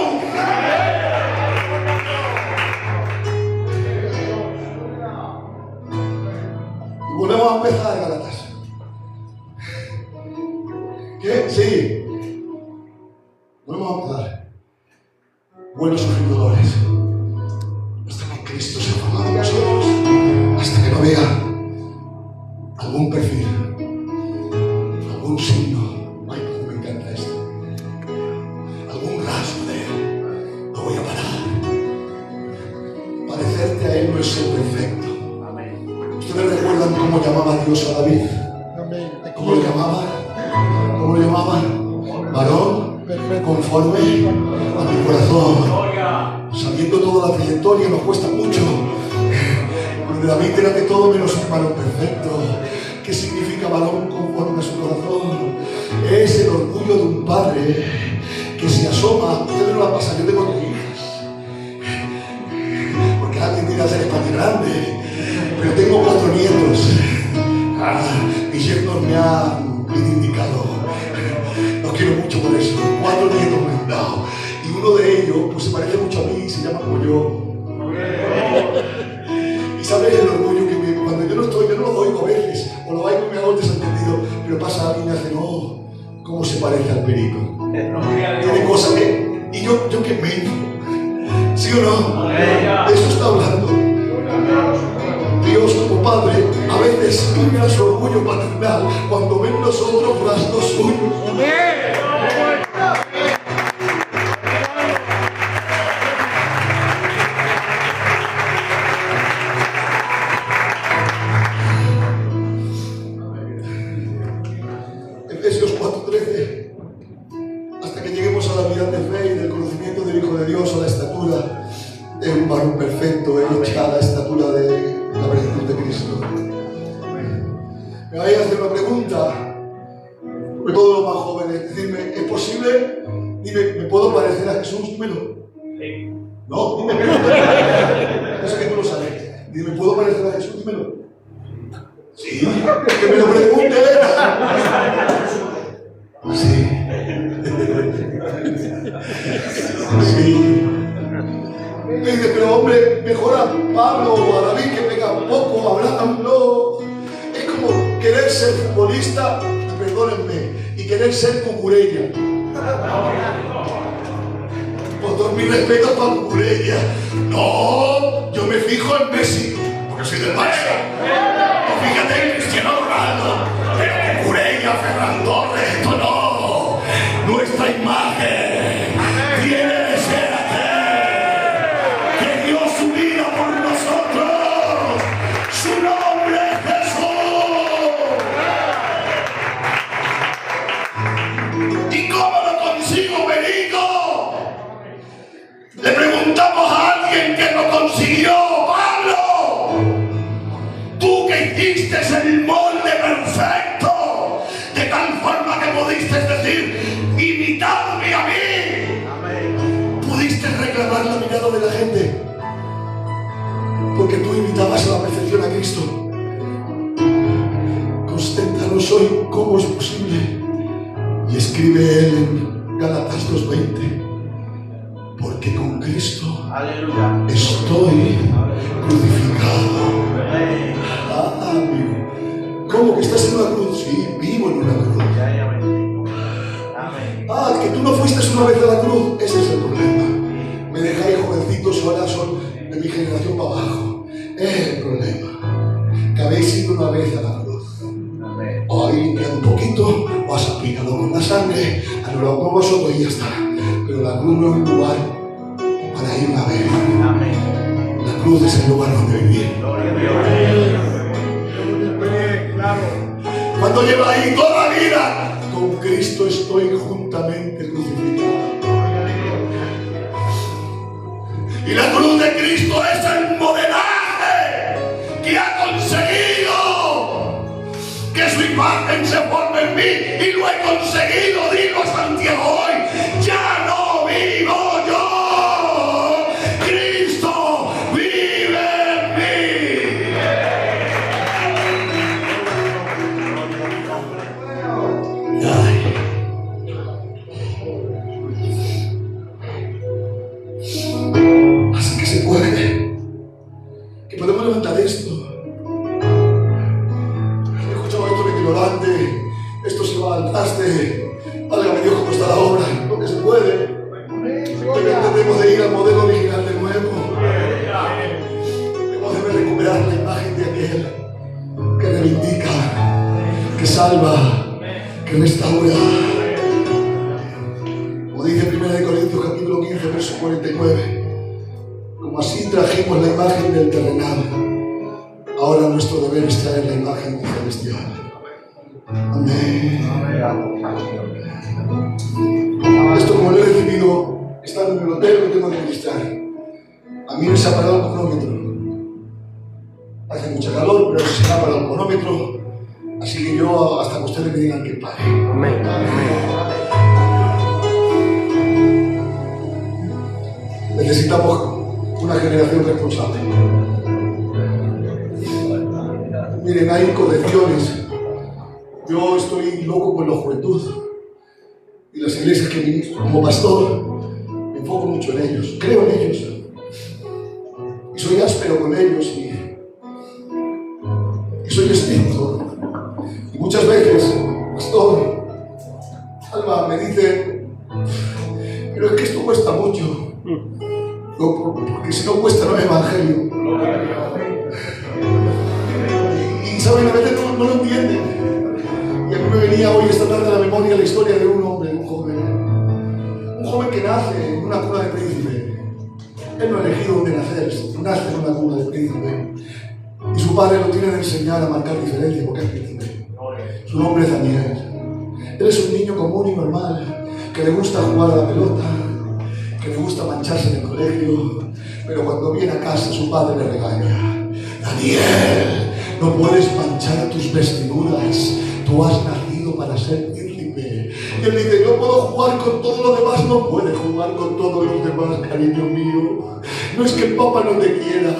Y volvemos a empezar, Gálatas. ¿Qué? Sí. Volvemos a empezar. Buenos sufrir dolores, hasta que Cristo se ha formado en nosotros, hasta que no vea algún perfil, algún signo. Ay, cómo me encanta esto. Algún rasgo de él. No voy a parar. Parecerte a él no es ser perfecto. ¿Ustedes recuerdan cómo llamaba Dios a David? ¿Cómo lo llamaba? ¿Cómo lo llamaba? Varón conforme a mi corazón. Sabiendo toda la trayectoria nos cuesta mucho. Porque David era de todo menos un varón perfecto. ¿Qué significa varón conforme a su corazón? Es el orgullo de un padre que se asoma. Ustedes no la pasan, yo tengo 2 hijas. Porque alguien tiene que hacer espacio grande. Pero tengo 4 nietos. Mis yernos me han indicado. Los quiero mucho por eso. 4 nietos me han dado. Y uno de ellos, pues se parece mucho a mí y se llama como yo. Y sabes el orgullo que cuando yo no estoy, yo no lo oigo a veces. O lo oigo y me hago el desentendido. Pero pasa alguien y me hace, no, ¿cómo se parece al perico? Tiene cosas que... Y yo que me... ¿Sí o no? De eso está hablando. Dios como Padre a veces libra su orgullo paternal cuando ven nosotros rasgos suyos. Efesios 4:13. Hasta que lleguemos a la unidad de fe y del conocimiento del Hijo de Dios, a la estatura de un varón perfecto, hecha a la estatura de la plenitud de Cristo. Me vais a hacer una pregunta, sobre todo los más jóvenes, decirme, ¿es posible? Dime, ¿me puedo parecer a Jesús? Dímelo. No, dime, eso que tú lo sabes. Dime, ¿puedo parecer a Jesús? Dímelo. Sí, Sí, que me lo pregunte. Sí. Sí. Me dice, pero hombre, mejor a Pablo o a David que pega poco, a Abraham no. Es como querer ser futbolista, perdónenme, y querer ser cucurella. Con todos mis respetos para cucurella. No, yo me fijo en Messi, porque soy del Barça. O fíjate en Cristiano Ronaldo, pero cucurella, Ferran Torres, esto no. Nuestra imagen tiene de ser aquel que dio su vida por nosotros. Su nombre es Jesús. ¿Y cómo lo consigo, Perico? Le preguntamos a alguien que lo consiguió. ¡Pablo! Tú que hiciste el molde perfecto, de tal forma que pudiste decir, imitadme a mí. Pudiste reclamar la mirada de la gente, porque tú imitabas a la perfección a Cristo. Consténtanos hoy cómo es posible. Y escribe él en Gálatas 2:20, porque con Cristo Aleluya. estoy crucificado. Amén. ¿Cómo que estás en una cruz? Sí, vivo en una cruz. Ah, que tú no fuiste una vez a la cruz, ese es el problema. Me dejáis jovencitos, ahora son de mi generación para abajo. Es el problema. Que habéis ido una vez a la cruz. O habéis limpiado un poquito, o has aplicado con la sangre, anulado con vosotros y ya está. Pero la cruz no es un lugar para ir una vez. La cruz es el lugar donde vivir. Cuando lleva ahí toda la vida, con Cristo estoy juntamente crucificado. Y la cruz de Cristo es el modelaje que ha conseguido que su imagen se forme en mí, y lo he conseguido, digo Santiago hoy. Ya no vivo yo, Cristo vive en mí. Ay. Así que se puede, que podemos levantar esto. He escuchado esto de ignorante, esto se va al traste. Válgame Dios, cómo está la obra, lo que se puede. Debemos de ir al modelo original de nuevo. Debemos de recuperar la imagen de aquel que reivindica, que salva, que restaura. Como dice 1 Corintios capítulo 15, verso 49. Como así trajimos la imagen del terrenal, ahora nuestro deber es traer la imagen celestial. Amén. Esto, como lo he recibido, estando en el hotel, lo tengo que ministrar. A mí me se ha parado el cronómetro. Hace mucha calor, pero se me ha parado el cronómetro. Así que yo, hasta que ustedes me digan que pare. Amén. Necesitamos una generación responsable. Miren, hay correcciones. Yo estoy loco con la juventud y las iglesias que ministro. Como pastor, me enfoco mucho en ellos, creo en ellos y soy áspero con ellos y soy estricto. Y muchas veces, pastor, Alba me dice, pero es que esto cuesta mucho. No, porque si no cuesta no es evangelio. Y saben, a veces no lo entienden. Y a mí me venía hoy esta tarde a la memoria la historia de un hombre, un joven que nace en una cuna de príncipe. Él no ha elegido dónde nacer, nace en una cuna de príncipe. Y su padre lo tiene que enseñar a marcar diferencia porque es príncipe. Su nombre es Daniel. Él es un niño común y normal, que le gusta jugar a la pelota, que le gusta mancharse en el colegio, pero cuando viene a casa su padre le regaña. Daniel, no puedes manchar tus vestiduras, tú has nacido para ser príncipe. Y él dice, yo puedo jugar con todo lo demás. No puedes jugar con todos los demás, cariño mío. No es que el Papa no te quiera,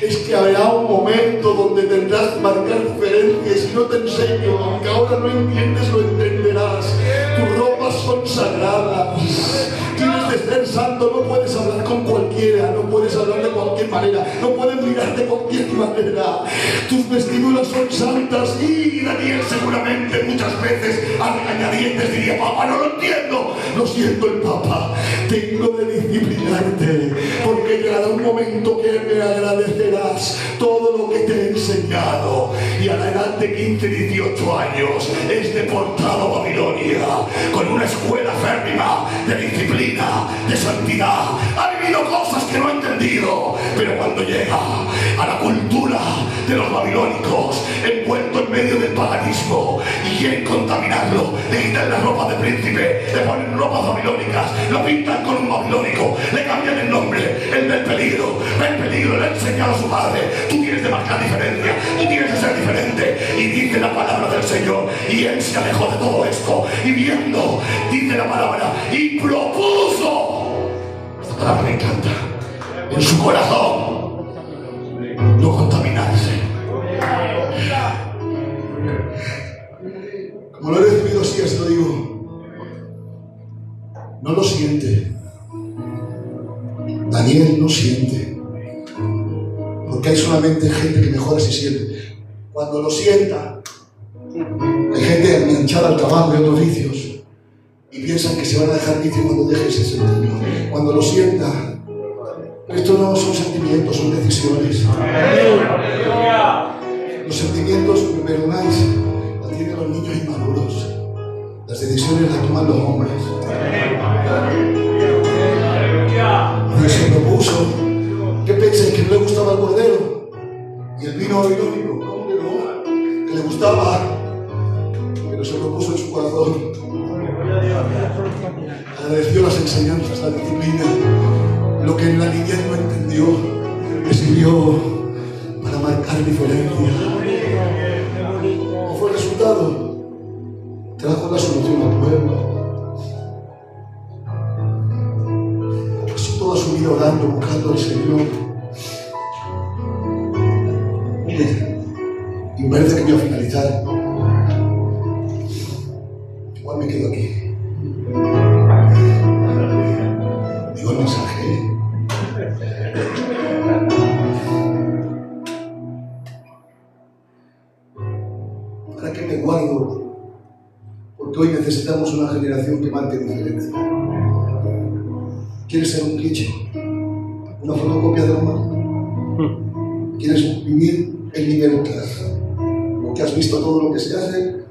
es que habrá un momento donde tendrás que marcar diferencias. Y no te enseño, aunque ahora no entiendes, lo entenderás. Tus ropas son sagradas. Tienes de ser santo, no puedes hablar con cualquiera, no puedes hablar de cualquier manera, no puedes mirar de cualquier manera. Tus vestiduras son santas. Y Daniel seguramente muchas veces a regañadientes diría, Papa, no lo entiendo. Lo siento, el Papa, tengo de disciplinarte, porque llegará un momento que me agradecerás todo lo que te he enseñado. Y a la edad de 15, 18 años es deportado a Babilonia con una escuela férrima de disciplina, de santidad. Ha vivido cosas que no ha entendido, pero cuando llega a la cultura de los babilónicos, envuelto en medio del paganismo, y quieren contaminarlo, le quitan las ropas de príncipe, le ponen ropas babilónicas, lo pintan con un babilónico, le cambian el nombre, el del peligro, le ha enseñado a su padre, tú tienes de marcar diferencia, tú tienes de ser diferente. Y dice la palabra del Señor, y él se alejó de todo esto, y viendo, dice la palabra, y propuso, esta palabra me encanta, en su corazón no contaminarse. Como lo he recibido así, os lo digo, no lo siente. Daniel no siente, porque hay solamente gente que mejora si siente. Cuando lo sienta, hay gente enganchada al trabajo y a otros vicios y piensan que se van a dejar vicios cuando deje ese sentimiento. Cuando lo sienta, esto no son sentimientos, son decisiones. Los sentimientos, me perdonáis, las tienen los niños inmaduros. Las decisiones las toman los hombres. Y se propuso, ¿qué pensáis? ¿Que no le gustaba el cordero? ¿Y el vino babilónico? ¿Cómo que no? Que le gustaba, pero se propuso en su corazón. Agradeció las enseñanzas, la disciplina, lo que en la niñez no entendió, le sirvió para marcar diferencia. ¿Cuál fue el resultado? Trajo la solución al pueblo. Toda su vida orando, buscando al Señor. Mire, y me parece que voy a finalizar. Igual me quedo aquí. Digo el mensaje. ¿Para qué me guardo? Porque hoy necesitamos una generación que marque diferencia. ¿Quieres ser un cliché? ¿Una fotocopia de lo malo? ¿Quieres vivir en libertad? ¿Porque has visto todo lo que se hace?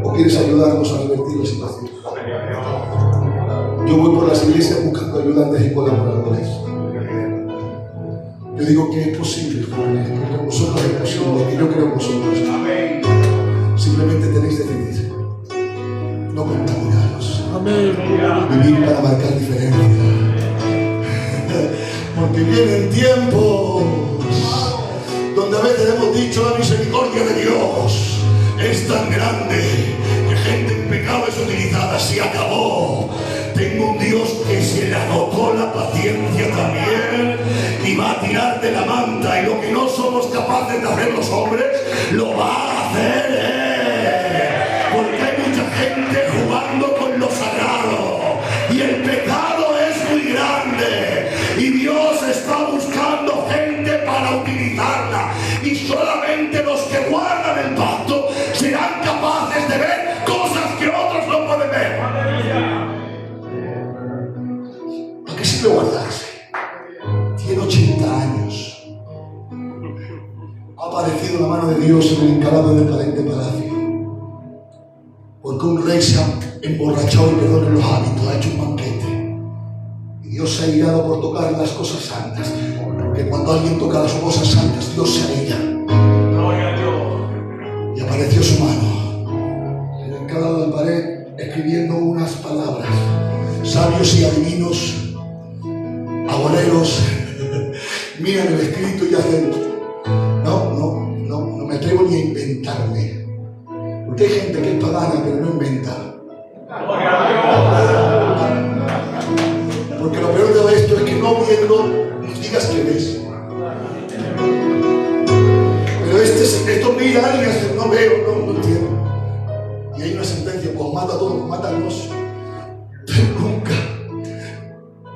¿O quieres ayudarnos a revertir la situación? Yo voy por las iglesias buscando ayudantes y colaboradores. Yo digo que es posible, jóvenes, porque con vosotros es posible, y yo creo en vosotros. Simplemente tenéis que decidir. No contaminaros. Vivir para marcar diferencia. Porque vienen tiempos donde a veces hemos dicho la misericordia de Dios es tan grande que gente en pecado es utilizada. Se acabó. Tengo un Dios que se le agotó la paciencia también y va a tirar de la manta, y lo que no somos capaces de hacer los hombres lo va a hacer él. Porque hay mucha gente jugando con lo sagrado y el pecado es muy grande y Dios está buscando gente para utilizarla, y solamente los que guardan el pacto serán capaces de ver cosas que otros no pueden ver. ¿Para qué sirve guardarse? Tiene 80 años. Ha aparecido la mano de Dios en el encalado del palacio. Porque un rey se ha emborrachado, y perdón, los hábitos, ha hecho un banquete. Y Dios se ha irado por tocar las cosas santas. Porque cuando alguien toca las cosas santas, Dios se aira. Y apareció su mano en el encalado del pared, escribiendo unas palabras. Sabios y adivinos, agoreros, miran el escrito y hacen, no me atrevo ni a inventarme. Porque hay gente que es pagana pero no inventa.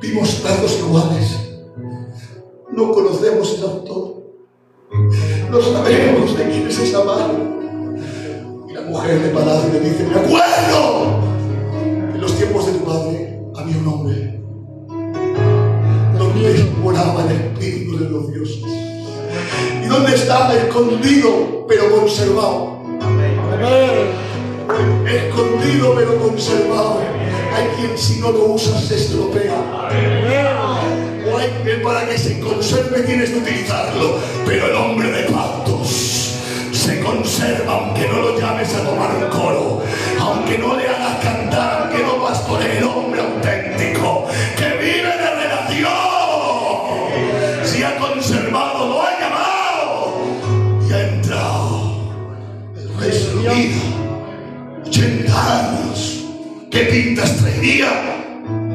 Vimos rasgos iguales. No conocemos el autor. No sabemos de quién es esa mano. Y la mujer de palacio le dice: me acuerdo. En los tiempos de tu padre había un hombre donde moraba el espíritu de los dioses. ¿Y dónde está? Escondido pero conservado. Escondido pero conservado. Hay quien si no lo usas se estropea. O hay que para que se conserve tienes que utilizarlo. Pero el hombre de pactos se conserva aunque no lo llames a tomar un coro, aunque no le hagas cantar, aunque no pastoree. El hombre auténtico que vive de relación, si ha conservado, lo ha llamado y ha entrado. El rey se lo mira. 80 años. ¿Qué pintas traería?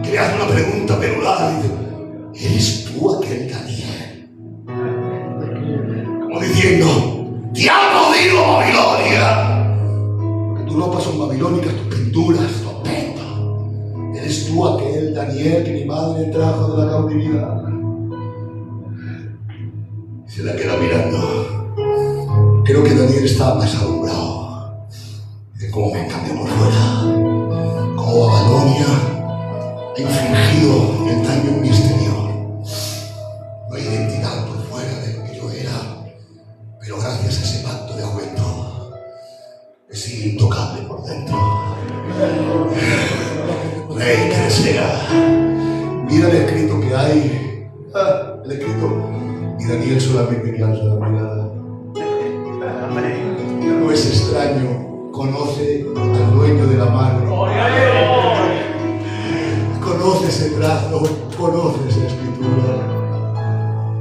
Que le hace una pregunta peculiar y dice: ¿eres tú aquel Daniel? Como diciendo: ¡te ha podido Babilonia! Porque tus ropas son babilónicas, tus pinturas, tu aspecto. ¿Eres tú aquel Daniel que mi madre trajo de la cautividad? Y se la queda mirando. Creo que Daniel estaba más asombrado de cómo me cambió por fuera. Como Babilonia ha infligido el daño en mi exterior. No hay identidad por fuera de lo que yo era, pero gracias a ese pacto de juventud he sido intocable por dentro. Rey que desea, mira el escrito que hay. El escrito. Y Daniel solamente que alza la mirada. No es extraño, conoce al dueño de la mano. Conoce ese trazo, conoce esa escritura.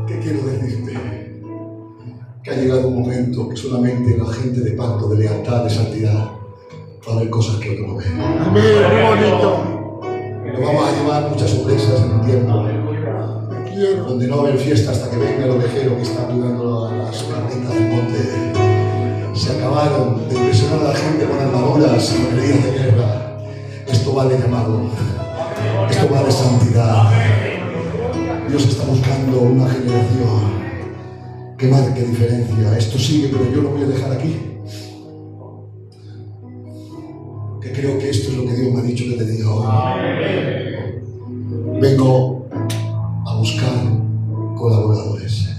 ¿Qué quiero decirte? Que ha llegado un momento que solamente la gente de pacto, de lealtad, de santidad va a ver cosas que otros no ven. Amén, muy bonito. Nos vamos a llevar muchas sorpresas en un tiempo donde no va a haber fiesta hasta que venga el ovejero que está cuidando las carnitas del monte. Se acabaron de impresionar a la gente con armaduras y medidas de guerra. Esto va de llamado. Esto va de santidad. Dios está buscando una generación que marque diferencia. Esto sigue, pero yo lo voy a dejar aquí. Que creo que esto es lo que Dios me ha dicho que te diga hoy. Vengo a buscar colaboradores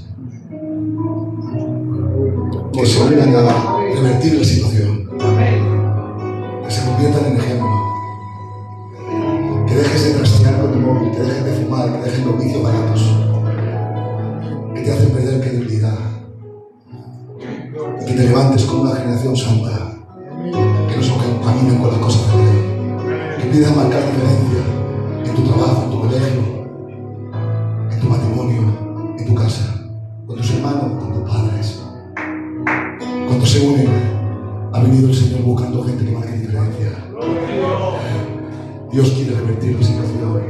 que se unan a revertir la situación, que se conviertan en ejemplo. Que dejes de trastear con tu móvil, que dejes de fumar, que dejes los vicios baratos que te hacen perder credibilidad, y que te levantes con una generación santa que no se contaminan con las cosas de ley, que pidas marcar diferencia en tu trabajo, en tu colegio, en tu matrimonio, en tu casa, con tus hermanos, con tus padres. Cuando se unen, ha venido el Señor buscando gente que marque diferencia. Dios quiere revertir la situación,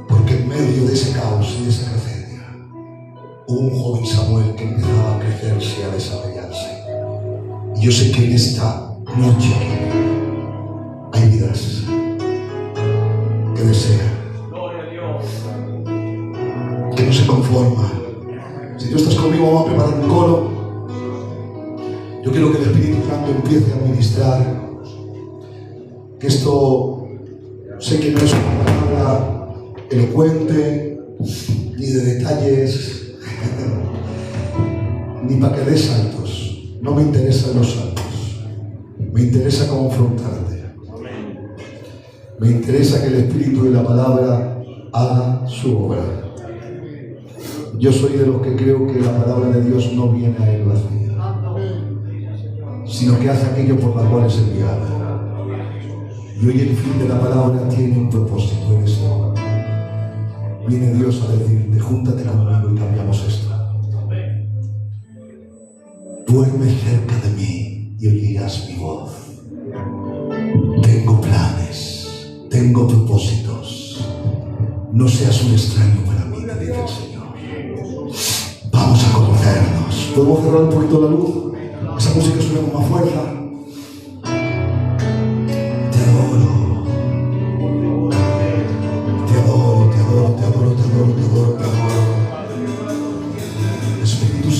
porque en medio de ese caos y de esa tragedia hubo un joven Samuel que empezaba a crecerse, a desarrollarse. Y yo sé que en esta noche hay vidas que desean, que no se conforman. Si tú estás conmigo, vamos a preparar un coro. Yo quiero que el Espíritu Santo empiece a ministrar. Que esto, sé que no es una palabra elocuente, ni de detalles, ni para que des saltos. No me interesan los saltos. Me interesa confrontarte. Me interesa que el Espíritu y la palabra haga su obra. Yo soy de los que creo que la palabra de Dios no viene a él vacía, sino que hace aquello por la cual es enviada. Y hoy el fin de la palabra tiene un propósito en esto. Viene Dios a decirte: júntate conmigo y cambiamos esto. Duerme cerca de mí y oirás mi voz. Tengo planes, tengo propósitos. No seas un extraño para mí, te dice el Señor. Vamos a conocernos. ¿Podemos cerrar un poquito la luz? Esa música suena con más fuerza. Te adoro.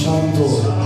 Santo.